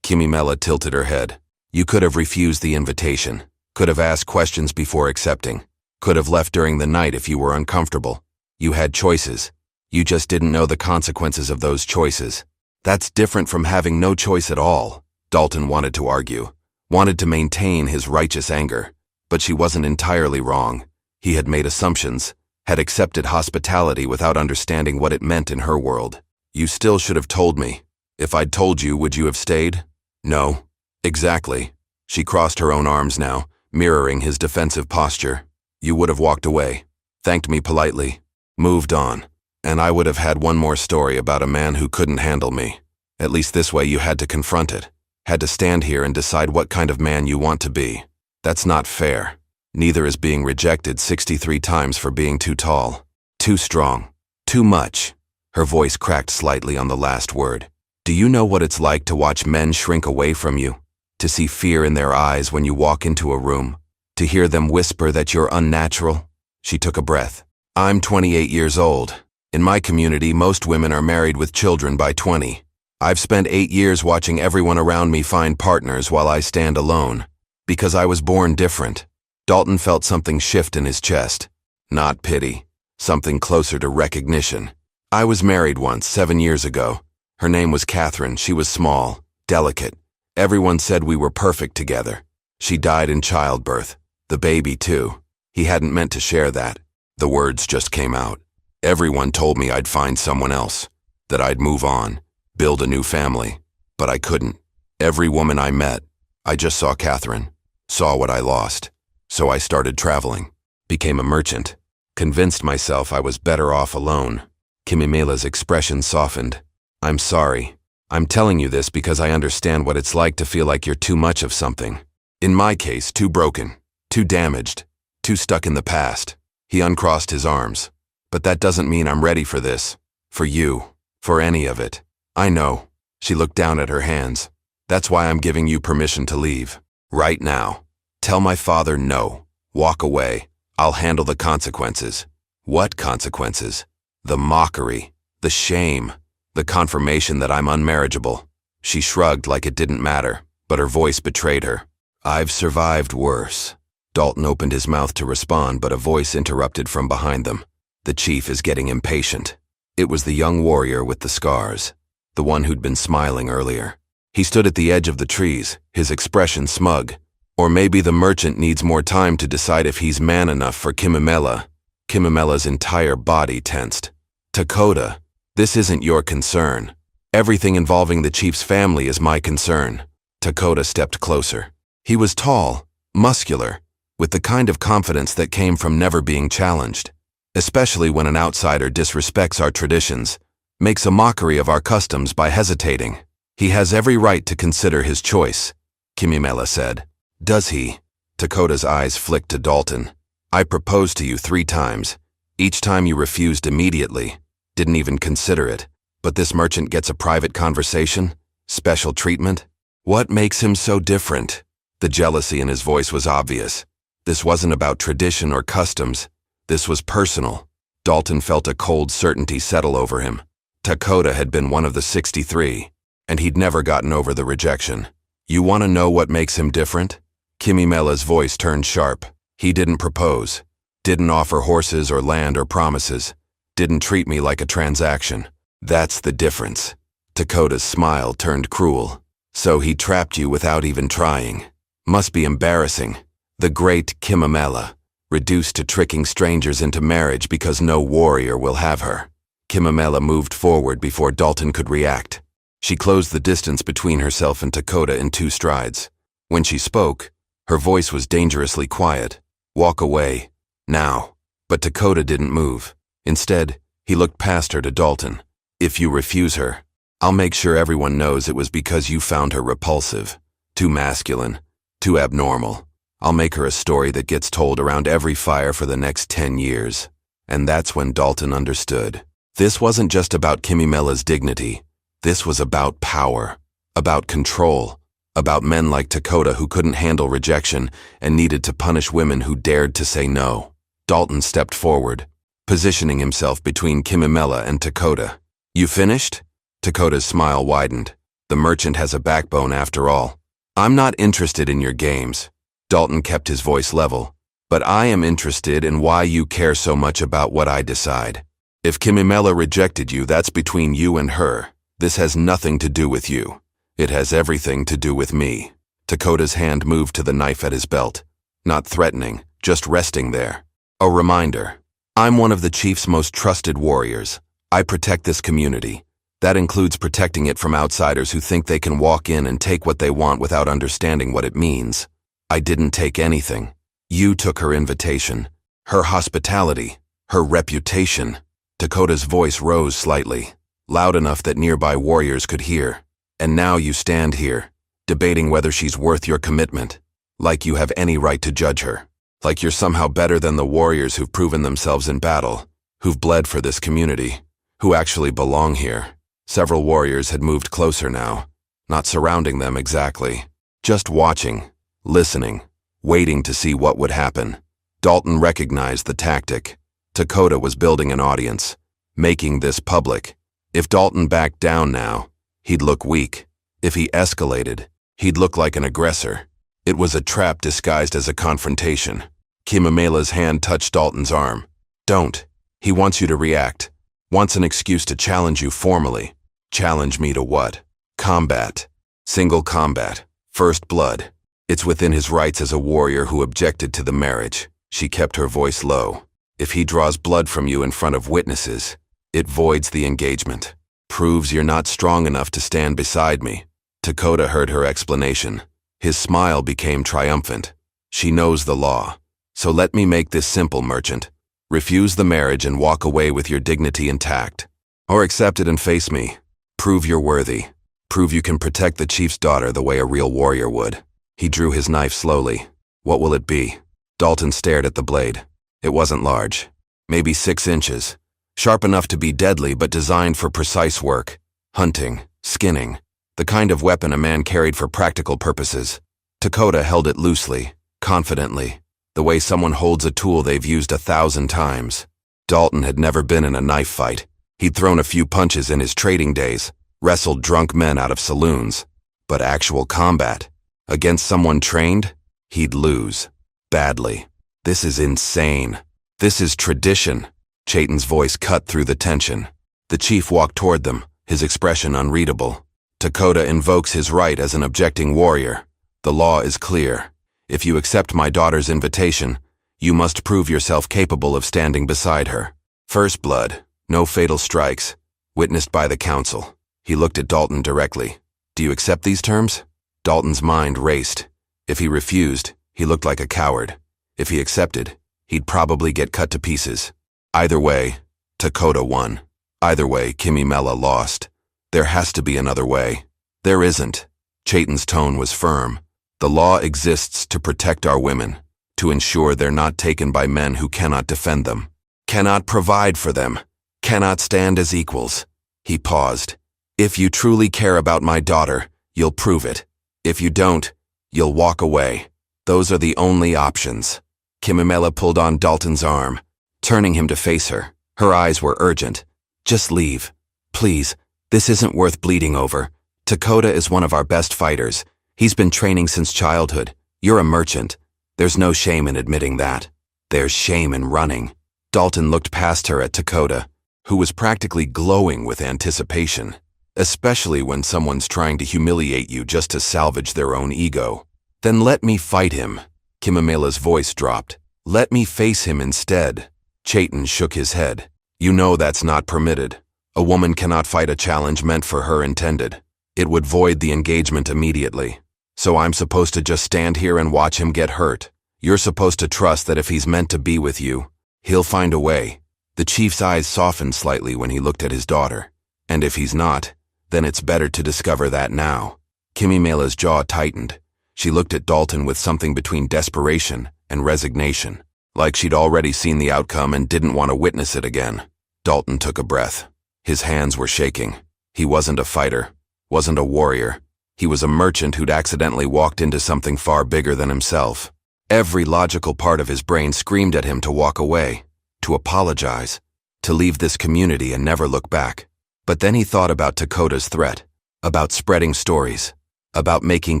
Kimimela tilted her head. You could have refused the invitation. Could have asked questions before accepting. Could have left during the night if you were uncomfortable. You had choices. You just didn't know the consequences of those choices. That's different from having no choice at all. Dalton wanted to argue. Wanted to maintain his righteous anger. But she wasn't entirely wrong. He had made assumptions, had accepted hospitality without understanding what it meant in her world. You still should have told me. If I'd told you, would you have stayed? No. Exactly. She crossed her own arms now, mirroring his defensive posture. You would have walked away, thanked me politely, moved on. And I would have had one more story about a man who couldn't handle me. At least this way you had to confront it. Had to stand here and decide what kind of man you want to be. That's not fair. Neither is being rejected 63 times for being too tall, too strong, too much. Her voice cracked slightly on the last word. Do you know what it's like to watch men shrink away from you? To see fear in their eyes when you walk into a room? To hear them whisper that you're unnatural? She took a breath. I'm 28 years old. In my community, most women are married with children by 20. I've spent 8 years watching everyone around me find partners while I stand alone. Because I was born different. Dalton felt something shift in his chest. Not pity. Something closer to recognition. I was married once, 7 years ago. Her name was Catherine. She was small, delicate. Everyone said we were perfect together. She died in childbirth. The baby, too. He hadn't meant to share that. The words just came out. Everyone told me I'd find someone else, that I'd move on, build a new family. But I couldn't. Every woman I met, I just saw Catherine, saw what I lost. So I started traveling, became a merchant, convinced myself I was better off alone. Kimimela's expression softened. I'm sorry. I'm telling you this because I understand what it's like to feel like you're too much of something. In my case, too broken, too damaged, too stuck in the past. He uncrossed his arms. But that doesn't mean I'm ready for this. For you. For any of it. I know. She looked down at her hands. That's why I'm giving you permission to leave. Right now. Tell my father no. Walk away. I'll handle the consequences. What consequences? The mockery. The shame. The confirmation that I'm unmarriageable. She shrugged like it didn't matter, but her voice betrayed her. I've survived worse. Dalton opened his mouth to respond, but a voice interrupted from behind them. The chief is getting impatient. It was the young warrior with the scars, the one who'd been smiling earlier. He stood at the edge of the trees, his expression smug. Or maybe the merchant needs more time to decide if he's man enough for Kimimela. Kimimela's entire body tensed. Dakota, this isn't your concern. Everything involving the chief's family is my concern. Dakota stepped closer. He was tall, muscular, with the kind of confidence that came from never being challenged. Especially when an outsider disrespects our traditions, makes a mockery of our customs by hesitating. He has every right to consider his choice, Kimimela said. Does he? Dakota's eyes flicked to Dalton. I proposed to you 3 times. Each time you refused immediately. Didn't even consider it. But this merchant gets a private conversation? Special treatment? What makes him so different? The jealousy in his voice was obvious. This wasn't about tradition or customs. This was personal. Dalton felt a cold certainty settle over him. Dakota had been one of the 63, and he'd never gotten over the rejection. You want to know what makes him different? Kimimela's voice turned sharp. He didn't propose. Didn't offer horses or land or promises. Didn't treat me like a transaction. That's the difference. Dakota's smile turned cruel. So he trapped you without even trying. Must be embarrassing. The great Kimimela, reduced to tricking strangers into marriage because no warrior will have her. Kimimela moved forward before Dalton could react. She closed the distance between herself and Dakota in 2 strides. When she spoke, her voice was dangerously quiet. Walk away. Now. But Dakota didn't move. Instead, he looked past her to Dalton. If you refuse her, I'll make sure everyone knows it was because you found her repulsive. Too masculine. Too abnormal. I'll make her a story that gets told around every fire for the next 10 years. And that's when Dalton understood. This wasn't just about Kimimela's dignity. This was about power. About control. About men like Dakota who couldn't handle rejection and needed to punish women who dared to say no. Dalton stepped forward, positioning himself between Kimimela and Dakota. You finished? Dakota's smile widened. The merchant has a backbone after all. I'm not interested in your games. Dalton kept his voice level. But I am interested in why you care so much about what I decide. If Kimimela rejected you, that's between you and her. This has nothing to do with you. It has everything to do with me. Dakota's hand moved to the knife at his belt. Not threatening, just resting there. A reminder. I'm one of the chief's most trusted warriors. I protect this community. That includes protecting it from outsiders who think they can walk in and take what they want without understanding what it means. I didn't take anything. You took her invitation, her hospitality, her reputation. Dakota's voice rose slightly, loud enough that nearby warriors could hear. And now you stand here, debating whether she's worth your commitment, like you have any right to judge her, like you're somehow better than the warriors who've proven themselves in battle, who've bled for this community, who actually belong here. Several warriors had moved closer now, not surrounding them exactly, just watching, listening, waiting to see what would happen. Dalton recognized the tactic. Dakota was building an audience, making this public. If Dalton backed down now, he'd look weak. If he escalated, he'd look like an aggressor. It was a trap disguised as a confrontation. Kimimela's hand touched Dalton's arm. Don't. He wants you to react. Wants an excuse to challenge you formally. Challenge me to what? Combat. Single combat. First blood. It's within his rights as a warrior who objected to the marriage. She kept her voice low. If he draws blood from you in front of witnesses, it voids the engagement. Proves you're not strong enough to stand beside me. Dakota heard her explanation. His smile became triumphant. She knows the law. So let me make this simple, merchant. Refuse the marriage and walk away with your dignity intact. Or accept it and face me. Prove you're worthy. Prove you can protect the chief's daughter the way a real warrior would. He drew his knife slowly. What will it be? Dalton stared at the blade. It wasn't large. Maybe 6 inches. Sharp enough to be deadly but designed for precise work. Hunting, skinning. The kind of weapon a man carried for practical purposes. Dakota held it loosely, confidently, the way someone holds a tool they've used 1,000 times. Dalton had never been in a knife fight. He'd thrown a few punches in his trading days, wrestled drunk men out of saloons. But actual combat, against someone trained, he'd lose. Badly. This is insane. This is tradition. Chayton's voice cut through the tension. The chief walked toward them, his expression unreadable. Dakota invokes his right as an objecting warrior. The law is clear. If you accept my daughter's invitation, you must prove yourself capable of standing beside her. First blood, no fatal strikes, witnessed by the council. He looked at Dalton directly. Do you accept these terms? Dalton's mind raced. If he refused, he looked like a coward. If he accepted, he'd probably get cut to pieces. Either way, Dakota won. Either way, Kimimela lost. There has to be another way. There isn't. Chayton's tone was firm. The law exists to protect our women, to ensure they're not taken by men who cannot defend them, cannot provide for them, cannot stand as equals. He paused. If you truly care about my daughter, you'll prove it. If you don't, you'll walk away. Those are the only options. Kimimela pulled on Dalton's arm, turning him to face her. Her eyes were urgent. Just leave. Please. This isn't worth bleeding over. Dakota is one of our best fighters. He's been training since childhood. You're a merchant. There's no shame in admitting that. There's shame in running. Dalton looked past her at Dakota, who was practically glowing with anticipation, especially when someone's trying to humiliate you just to salvage their own ego. Then let me fight him. Kimimela's voice dropped. Let me face him instead. Chayton shook his head. You know that's not permitted. A woman cannot fight a challenge meant for her intended. It would void the engagement immediately. So I'm supposed to just stand here and watch him get hurt. You're supposed to trust that if he's meant to be with you, he'll find a way. The chief's eyes softened slightly when he looked at his daughter. And if he's not, then it's better to discover that now. Kimimela's jaw tightened. She looked at Dalton with something between desperation and resignation, like she'd already seen the outcome and didn't want to witness it again. Dalton took a breath. His hands were shaking. He wasn't a fighter, wasn't a warrior. He was a merchant who'd accidentally walked into something far bigger than himself. Every logical part of his brain screamed at him to walk away, to apologize, to leave this community and never look back. But then he thought about Dakota's threat, about spreading stories, about making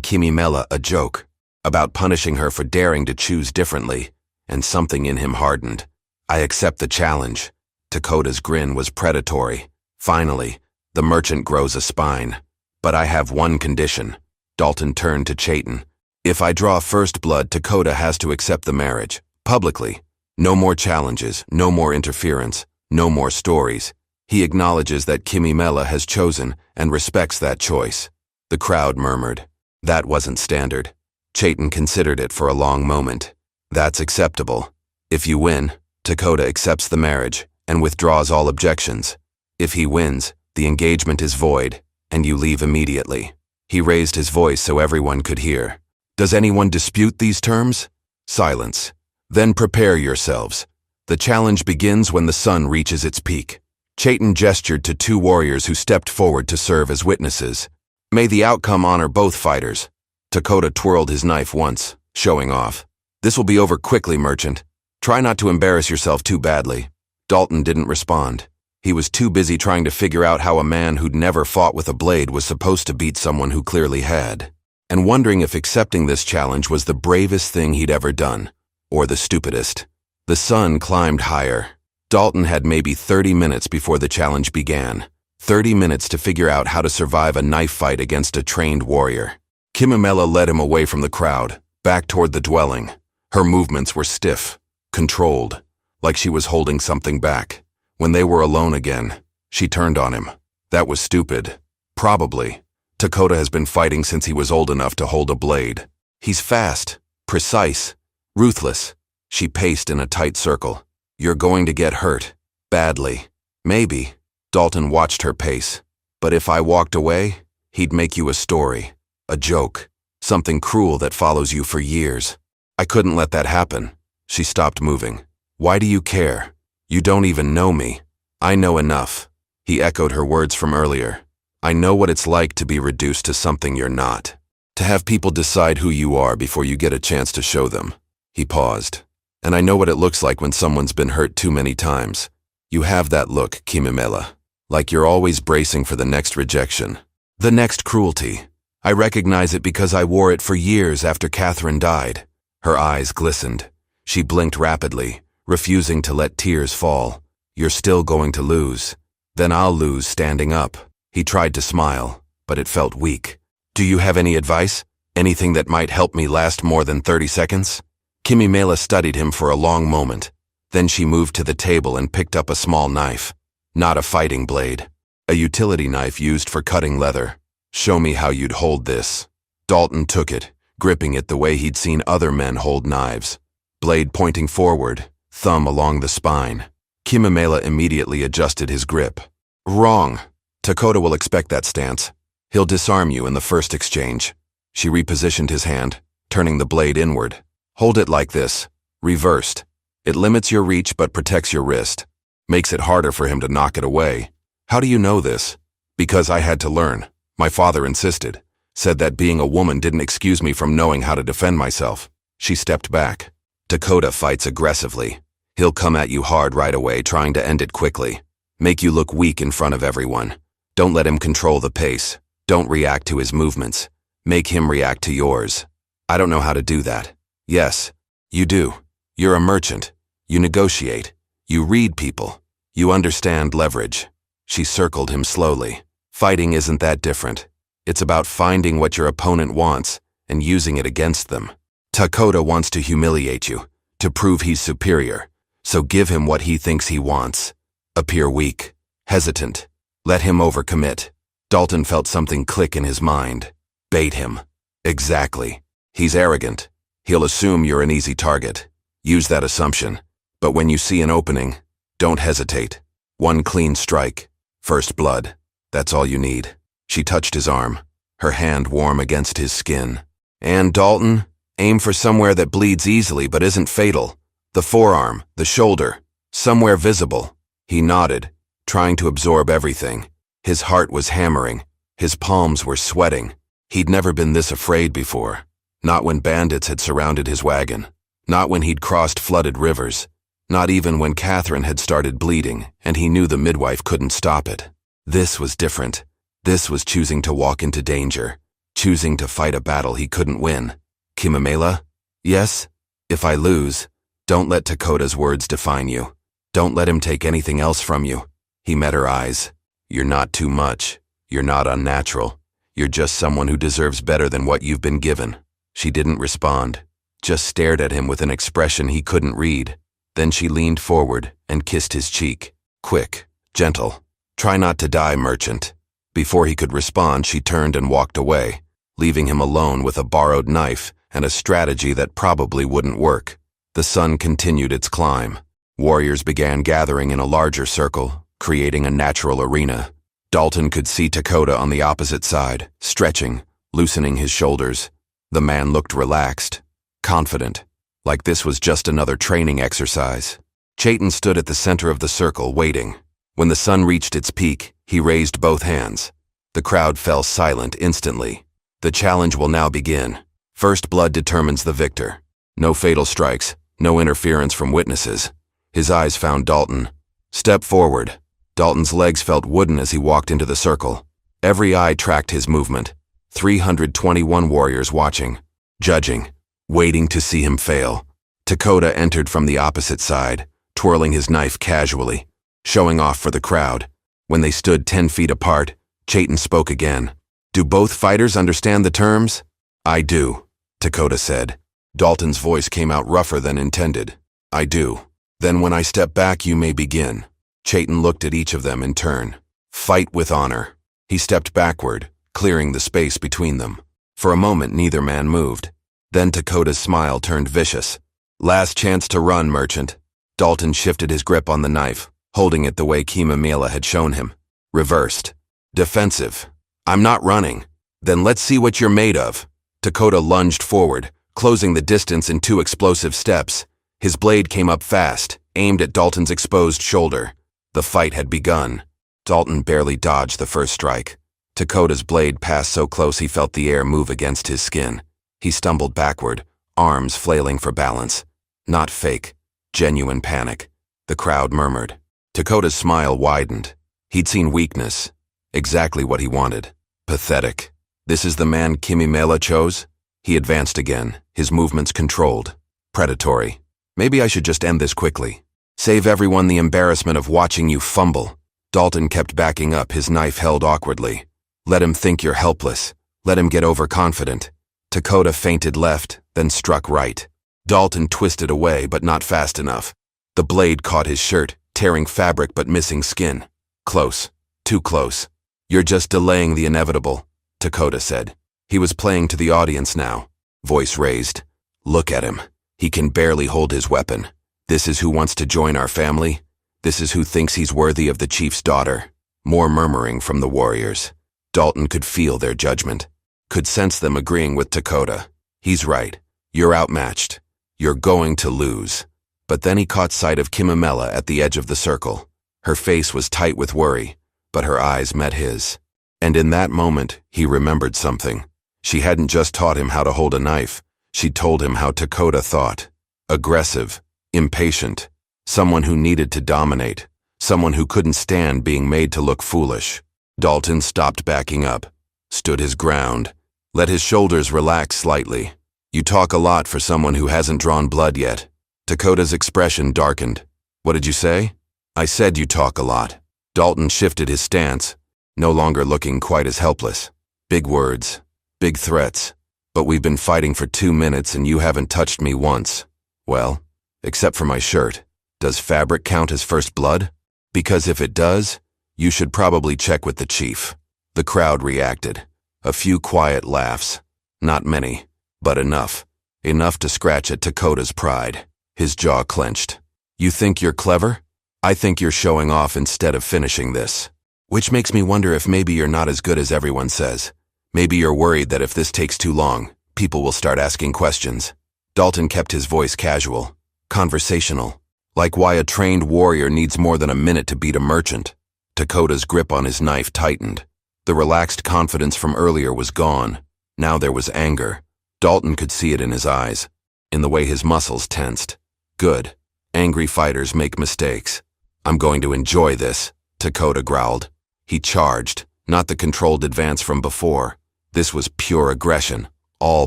Kimimela a joke, about punishing her for daring to choose differently, and something in him hardened. I accept the challenge. Dakota's grin was predatory. Finally, the merchant grows a spine. But I have one condition. Dalton turned to Chayton. If I draw first blood, Dakota has to accept the marriage, publicly. No more challenges, no more interference, no more stories. He acknowledges that Kimimela has chosen and respects that choice. The crowd murmured. That wasn't standard. Chayton considered it for a long moment. That's acceptable. If you win, Dakota accepts the marriage and withdraws all objections. If he wins, the engagement is void, and you leave immediately. He raised his voice so everyone could hear. Does anyone dispute these terms? Silence. Then prepare yourselves. The challenge begins when the sun reaches its peak. Chaitin gestured to two warriors who stepped forward to serve as witnesses. May the outcome honor both fighters. Dakota twirled his knife once, showing off. This will be over quickly, merchant. Try not to embarrass yourself too badly. Dalton didn't respond. He was too busy trying to figure out how a man who'd never fought with a blade was supposed to beat someone who clearly had, and wondering if accepting this challenge was the bravest thing he'd ever done, or the stupidest. The sun climbed higher. Dalton had maybe 30 minutes before the challenge began. 30 minutes to figure out how to survive a knife fight against a trained warrior. Kimimela led him away from the crowd, back toward the dwelling. Her movements were stiff, controlled, like she was holding something back. When they were alone again, she turned on him. That was stupid. Probably. Dakota has been fighting since he was old enough to hold a blade. He's fast, precise, ruthless. She paced in a tight circle. You're going to get hurt. Badly. Maybe. Dalton watched her pace. But if I walked away, he'd make you a story. A joke. Something cruel that follows you for years. I couldn't let that happen. She stopped moving. Why do you care? You don't even know me. I know enough. He echoed her words from earlier. I know what it's like to be reduced to something you're not. To have people decide who you are before you get a chance to show them. He paused. And I know what it looks like when someone's been hurt too many times. You have that look, Kimimela. Like you're always bracing for the next rejection. The next cruelty. I recognize it because I wore it for years after Catherine died. Her eyes glistened. She blinked rapidly, refusing to let tears fall. You're still going to lose. Then I'll lose standing up. He tried to smile, but it felt weak. Do you have any advice? Anything that might help me last more than 30 seconds? Kimimela studied him for a long moment. Then she moved to the table and picked up a small knife. Not a fighting blade. A utility knife used for cutting leather. Show me how you'd hold this. Dalton took it, gripping it the way he'd seen other men hold knives. Blade pointing forward, thumb along the spine. Kimimela immediately adjusted his grip. Wrong. Dakota will expect that stance. He'll disarm you in the first exchange. She repositioned his hand, turning the blade inward. Hold it like this, reversed. It limits your reach but protects your wrist. Makes it harder for him to knock it away. How do you know this? Because I had to learn. My father insisted. Said that being a woman didn't excuse me from knowing how to defend myself. She stepped back. Dakota fights aggressively. He'll come at you hard right away, trying to end it quickly. Make you look weak in front of everyone. Don't let him control the pace. Don't react to his movements. Make him react to yours. I don't know how to do that. Yes, you do. You're a merchant. You negotiate. You read people. You understand leverage. She circled him slowly. Fighting isn't that different. It's about finding what your opponent wants and using it against them. Dakota wants to humiliate you, to prove he's superior. So give him what he thinks he wants. Appear weak, hesitant. Let him overcommit. Dalton felt something click in his mind. Bait him. Exactly. He's arrogant. He'll assume you're an easy target. Use that assumption. But when you see an opening, don't hesitate. One clean strike. First blood. That's all you need. She touched his arm, her hand warm against his skin. And Dalton, aim for somewhere that bleeds easily but isn't fatal. The forearm, the shoulder, somewhere visible. He nodded, trying to absorb everything. His heart was hammering. His palms were sweating. He'd never been this afraid before. Not when bandits had surrounded his wagon. Not when he'd crossed flooded rivers. Not even when Catherine had started bleeding and he knew the midwife couldn't stop it. This was different. This was choosing to walk into danger. Choosing to fight a battle he couldn't win. Kimimela? Yes? If I lose, don't let Dakota's words define you. Don't let him take anything else from you. He met her eyes. You're not too much. You're not unnatural. You're just someone who deserves better than what you've been given. She didn't respond, just stared at him with an expression he couldn't read. Then she leaned forward and kissed his cheek. Quick, gentle. Try not to die, merchant. Before he could respond, she turned and walked away, leaving him alone with a borrowed knife and a strategy that probably wouldn't work. The sun continued its climb. Warriors began gathering in a larger circle, creating a natural arena. Dalton could see Dakota on the opposite side, stretching, loosening his shoulders. The man looked relaxed, confident, like this was just another training exercise. Chaitin stood at the center of the circle, waiting. When the sun reached its peak, he raised both hands. The crowd fell silent instantly. The challenge will now begin. First blood determines the victor. No fatal strikes, no interference from witnesses. His eyes found Dalton. Step forward. Dalton's legs felt wooden as he walked into the circle. Every eye tracked his movement. 321 warriors watching, judging, waiting to see him fail. Dakota entered from the opposite side, twirling his knife casually, showing off for the crowd. When they stood 10 feet apart, Chayton spoke again. "Do both fighters understand the terms?" "I do," Dakota said. Dalton's voice came out rougher than intended. "I do. Then when I step back, you may begin." Chayton looked at each of them in turn. "Fight with honor." He stepped backward, clearing the space between them. For a moment, neither man moved. Then Dakota's smile turned vicious. "Last chance to run, merchant." Dalton shifted his grip on the knife, holding it the way Kimimela had shown him. Reversed. Defensive. "I'm not running." "Then let's see what you're made of." Dakota lunged forward, closing the distance in 2 explosive steps. His blade came up fast, aimed at Dalton's exposed shoulder. The fight had begun. Dalton barely dodged the first strike. Dakota's blade passed so close he felt the air move against his skin. He stumbled backward, arms flailing for balance. Not fake, genuine panic. The crowd murmured. Dakota's smile widened. He'd seen weakness. Exactly what he wanted. Pathetic. This is the man Kimimela chose? He advanced again, his movements controlled. Predatory. "Maybe I should just end this quickly. Save everyone the embarrassment of watching you fumble." Dalton kept backing up, his knife held awkwardly. "Let him think you're helpless. Let him get overconfident." Dakota feinted left, then struck right. Dalton twisted away, but not fast enough. The blade caught his shirt, tearing fabric but missing skin. Close. Too close. "You're just delaying the inevitable," Dakota said. He was playing to the audience now. Voice raised. "Look at him. He can barely hold his weapon. This is who wants to join our family? This is who thinks he's worthy of the chief's daughter." More murmuring from the warriors. Dalton could feel their judgment, could sense them agreeing with Dakota. He's right. You're outmatched. You're going to lose. But then he caught sight of Kimimela at the edge of the circle. Her face was tight with worry, but her eyes met his. And in that moment, he remembered something. She hadn't just taught him how to hold a knife. She told him how Dakota thought. Aggressive, impatient, someone who needed to dominate, someone who couldn't stand being made to look foolish. Dalton stopped backing up, stood his ground, let his shoulders relax slightly. "You talk a lot for someone who hasn't drawn blood yet." Dakota's expression darkened. "What did you say?" "I said you talk a lot." Dalton shifted his stance, no longer looking quite as helpless. "Big words, big threats, but we've been fighting for 2 minutes and you haven't touched me once. Well, except for my shirt. Does fabric count as first blood? Because if it does, you should probably check with the chief." The crowd reacted. A few quiet laughs. Not many, but enough. Enough to scratch at Dakota's pride. His jaw clenched. "You think you're clever? I think you're showing off instead of finishing this. Which makes me wonder if maybe you're not as good as everyone says. Maybe you're worried that if this takes too long, people will start asking questions." Dalton kept his voice casual, conversational, like why a trained warrior needs more than a minute to beat a merchant. Dakota's grip on his knife tightened. The relaxed confidence from earlier was gone. Now there was anger. Dalton could see it in his eyes, in the way his muscles tensed. Good. Angry fighters make mistakes. "I'm going to enjoy this," Dakota growled. He charged, not the controlled advance from before. This was pure aggression, all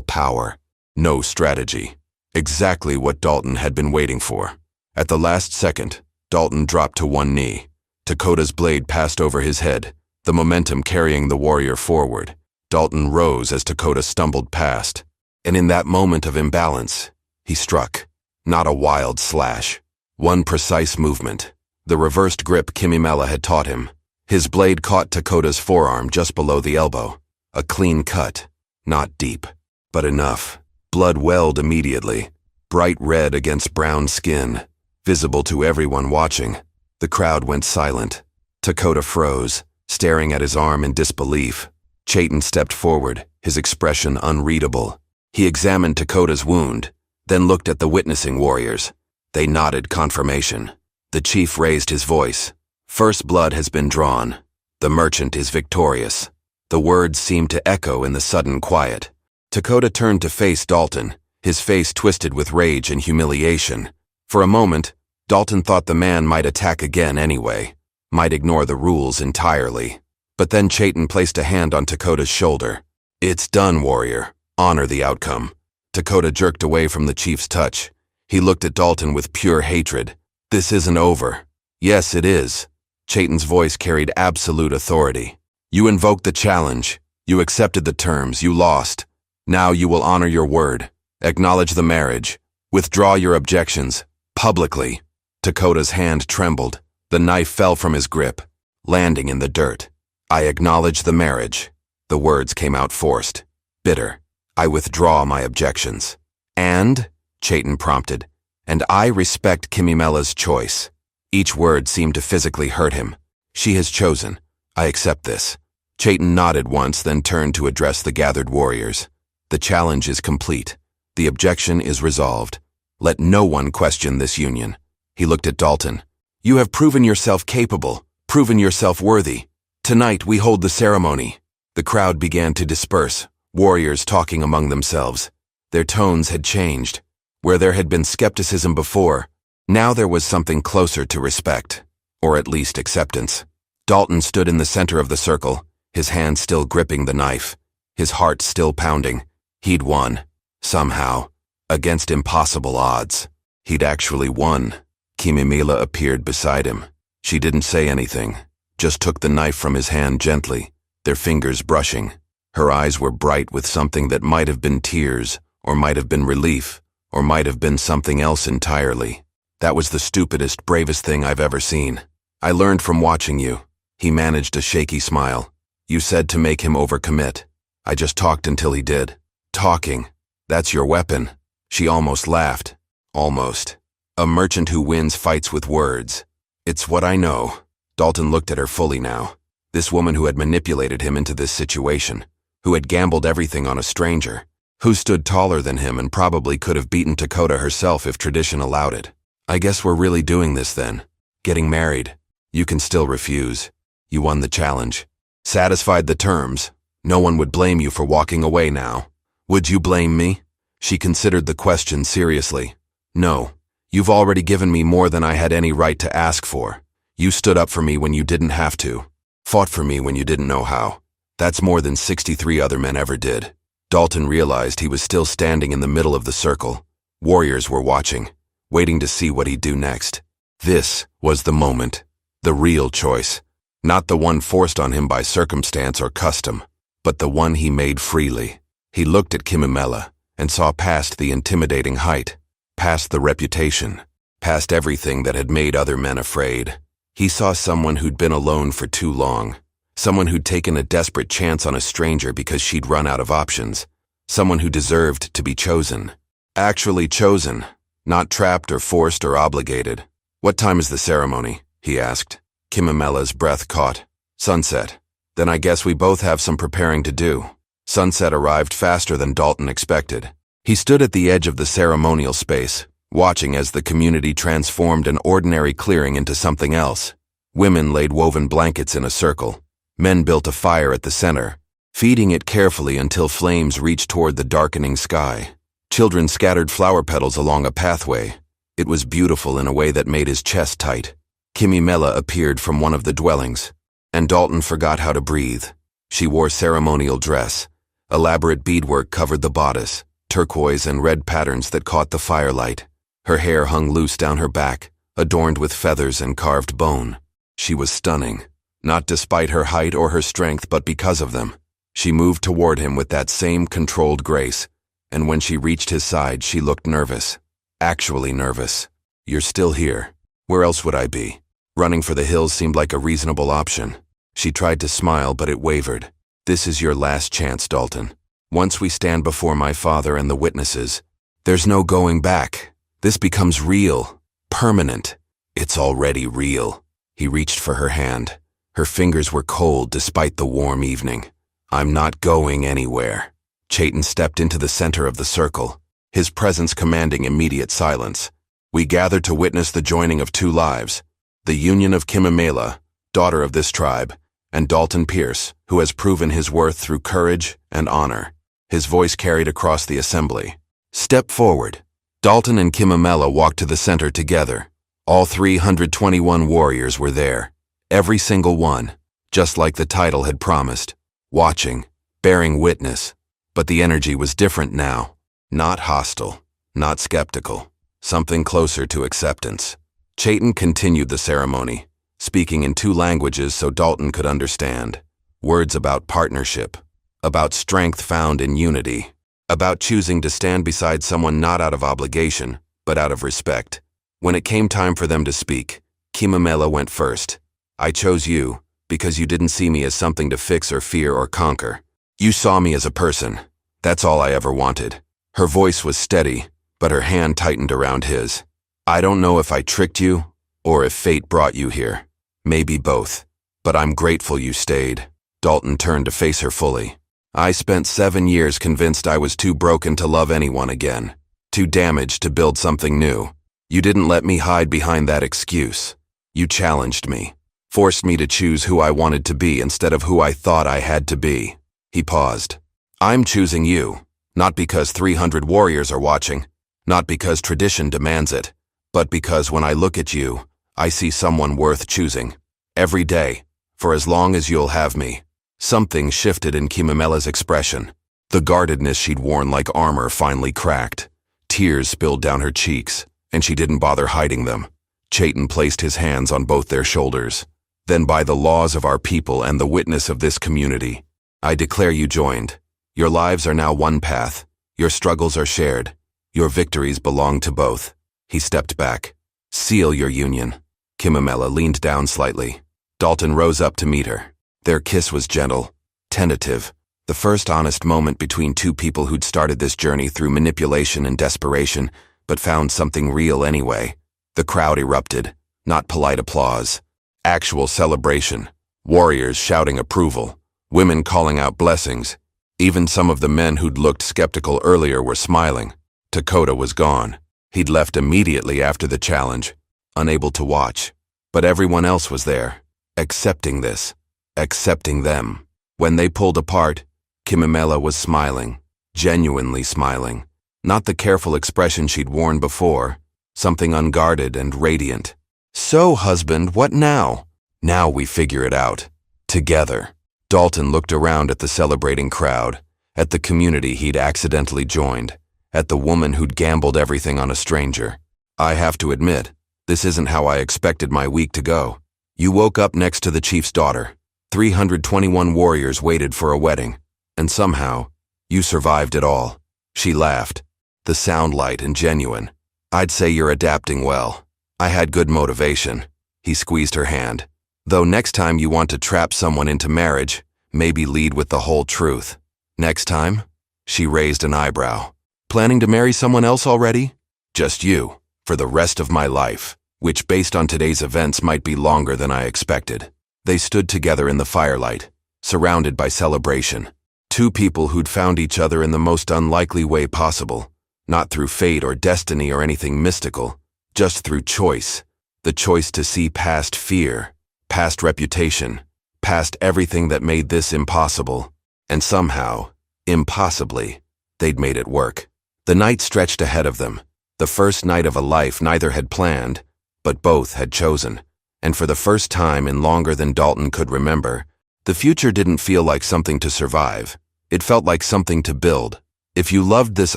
power, no strategy. Exactly what Dalton had been waiting for. At the last second, Dalton dropped to one knee. Dakota's blade passed over his head, the momentum carrying the warrior forward. Dalton rose as Dakota stumbled past, and in that moment of imbalance, he struck. Not a wild slash. One precise movement. The reversed grip Kimimela had taught him. His blade caught Dakota's forearm just below the elbow. A clean cut. Not deep, but enough. Blood welled immediately, bright red against brown skin, visible to everyone watching. The crowd went silent. Dakota froze, staring at his arm in disbelief. Chayton stepped forward, his expression unreadable. He examined Dakota's wound, then looked at the witnessing warriors. They nodded confirmation. The chief raised his voice. First blood has been drawn. The merchant is victorious. The words seemed to echo in the sudden quiet. Dakota turned to face Dalton, his face twisted with rage and humiliation. For a moment, Dalton thought the man might attack again anyway, might ignore the rules entirely. But then Chayton placed a hand on Dakota's shoulder. "It's done, warrior. Honor the outcome." Dakota jerked away from the chief's touch. He looked at Dalton with pure hatred. "This isn't over." "Yes, it is." Chayton's voice carried absolute authority. "You invoked the challenge. You accepted the terms. You lost. Now you will honor your word. Acknowledge the marriage. Withdraw your objections. Publicly." Dakota's hand trembled. The knife fell from his grip, landing in the dirt. "I acknowledge the marriage." The words came out forced, bitter. "I withdraw my objections." "And?" Chayton prompted. "And I respect Kimimela's choice." Each word seemed to physically hurt him. "She has chosen. I accept this." Chayton nodded once, then turned to address the gathered warriors. "The challenge is complete. The objection is resolved. Let no one question this union." He looked at Dalton. "You have proven yourself capable, proven yourself worthy. Tonight we hold the ceremony." The crowd began to disperse, warriors talking among themselves. Their tones had changed. Where there had been skepticism before, now there was something closer to respect, or at least acceptance. Dalton stood in the center of the circle, his hand still gripping the knife, his heart still pounding. He'd won, somehow, against impossible odds. He'd actually won. Kimimela appeared beside him. She didn't say anything, just took the knife from his hand gently, their fingers brushing. Her eyes were bright with something that might have been tears, or might have been relief, or might have been something else entirely. "That was the stupidest, bravest thing I've ever seen. I learned from watching you." He managed a shaky smile. "You said to make him overcommit. I just talked until he did." "Talking? That's your weapon." She almost laughed. Almost. "A merchant who wins fights with words." "It's what I know." Dalton looked at her fully now. This woman who had manipulated him into this situation, who had gambled everything on a stranger, who stood taller than him and probably could have beaten Dakota herself if tradition allowed it. "I guess we're really doing this then. Getting married. You can still refuse. You won the challenge. Satisfied the terms. No one would blame you for walking away now. Would you blame me?" She considered the question seriously. "No. You've already given me more than I had any right to ask for. You stood up for me when you didn't have to. Fought for me when you didn't know how. That's more than 63 other men ever did." Dalton realized he was still standing in the middle of the circle. Warriors were watching, waiting to see what he'd do next. This was the moment, the real choice, not the one forced on him by circumstance or custom, but the one he made freely. He looked at Kimimela and saw past the intimidating height, past the reputation, past everything that had made other men afraid. He saw someone who'd been alone for too long, someone who'd taken a desperate chance on a stranger because she'd run out of options, someone who deserved to be chosen. Actually chosen, not trapped or forced or obligated. "What time is the ceremony?" he asked. Kimimela's breath caught. "Sunset." "Then I guess we both have some preparing to do." Sunset arrived faster than Dalton expected. He stood at the edge of the ceremonial space, watching as the community transformed an ordinary clearing into something else. Women laid woven blankets in a circle. Men built a fire at the center, feeding it carefully until flames reached toward the darkening sky. Children scattered flower petals along a pathway. It was beautiful in a way that made his chest tight. Kimimela appeared from one of the dwellings, and Dalton forgot how to breathe. She wore ceremonial dress. Elaborate beadwork covered the bodice, turquoise and red patterns that caught the firelight. Her hair hung loose down her back, adorned with feathers and carved bone. She was stunning, not despite her height or her strength, but because of them. She moved toward him with that same controlled grace, and when she reached his side, she looked nervous. Actually nervous. "You're still here. Where else would I be?" Running for the hills seemed like a reasonable option. She tried to smile, but it wavered. "This is your last chance, Dalton. Once we stand before my father and the witnesses, there's no going back. This becomes real, permanent. It's already real." He reached for her hand. Her fingers were cold despite the warm evening. "I'm not going anywhere." Chayton stepped into the center of the circle, his presence commanding immediate silence. "We gather to witness the joining of two lives. the union of Kimamela, daughter of this tribe, and Dalton Pierce, who has proven his worth through courage and honor. His voice carried across the assembly. Step forward. Dalton and Kimamela walked to the center together. All 321 warriors were there, every single one, just like the title had promised, watching, bearing witness. But the energy was different now. Not hostile, not skeptical, something closer to acceptance. Chayton continued the ceremony, speaking in 2 languages so Dalton could understand. Words about partnership, about strength found in unity, about choosing to stand beside someone not out of obligation, but out of respect. When it came time for them to speak, Kimamela went first. I chose you because you didn't see me as something to fix or fear or conquer. You saw me as a person. That's all I ever wanted. Her voice was steady, but her hand tightened around his. I don't know if I tricked you or if fate brought you here. Maybe both. But I'm grateful you stayed. Dalton turned to face her fully. I spent 7 years convinced I was too broken to love anyone again, too damaged to build something new. You didn't let me hide behind that excuse. You challenged me, forced me to choose who I wanted to be instead of who I thought I had to be. He paused. I'm choosing you, not because 300 warriors are watching, not because tradition demands it, but because when I look at you, I see someone worth choosing. Every day, for as long as you'll have me. Something shifted in Kimamela's expression. The guardedness she'd worn like armor finally cracked. Tears spilled down her cheeks, and she didn't bother hiding them. Chayton placed his hands on both their shoulders. Then by the laws of our people and the witness of this community, I declare you joined. Your lives are now one path. Your struggles are shared. Your victories belong to both. He stepped back. Seal your union. Kimamela leaned down slightly. Dalton rose up to meet her. Their kiss was gentle, tentative, the first honest moment between 2 people who'd started this journey through manipulation and desperation, but found something real anyway. The crowd erupted, not polite applause. Actual celebration. Warriors shouting approval. Women calling out blessings. Even some of the men who'd looked skeptical earlier were smiling. Dakota was gone. He'd left immediately after the challenge, unable to watch. But everyone else was there, accepting this, accepting them. When they pulled apart, Kimamela was smiling, genuinely smiling. Not the careful expression she'd worn before, something unguarded and radiant. So, husband, what now? Now we figure it out. Together. Dalton looked around at the celebrating crowd, at the community he'd accidentally joined, at the woman who'd gambled everything on a stranger. I have to admit, this isn't how I expected my week to go. You woke up next to the chief's daughter. 321 warriors waited for a wedding, and somehow, you survived it all. She laughed, the sound light and genuine. I'd say you're adapting well. I had good motivation. He squeezed her hand. Though next time you want to trap someone into marriage, maybe lead with the whole truth. Next time? She raised an eyebrow. Planning to marry someone else already? Just you, for the rest of my life, which based on today's events might be longer than I expected. They stood together in the firelight, surrounded by celebration. 2 people who'd found each other in the most unlikely way possible, not through fate or destiny or anything mystical, just through choice. The choice to see past fear, past reputation, past everything that made this impossible. And somehow, impossibly, they'd made it work. The night stretched ahead of them, the first night of a life neither had planned, but both had chosen. And for the first time in longer than Dalton could remember, the future didn't feel like something to survive. It felt like something to build. If you loved this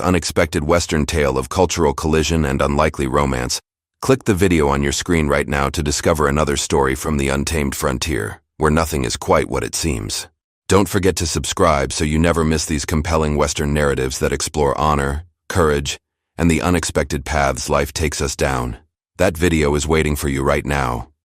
unexpected Western tale of cultural collision and unlikely romance, click the video on your screen right now to discover another story from the untamed frontier, where nothing is quite what it seems. Don't forget to subscribe so you never miss these compelling Western narratives that explore honor, courage, and the unexpected paths life takes us down. That video is waiting for you right now.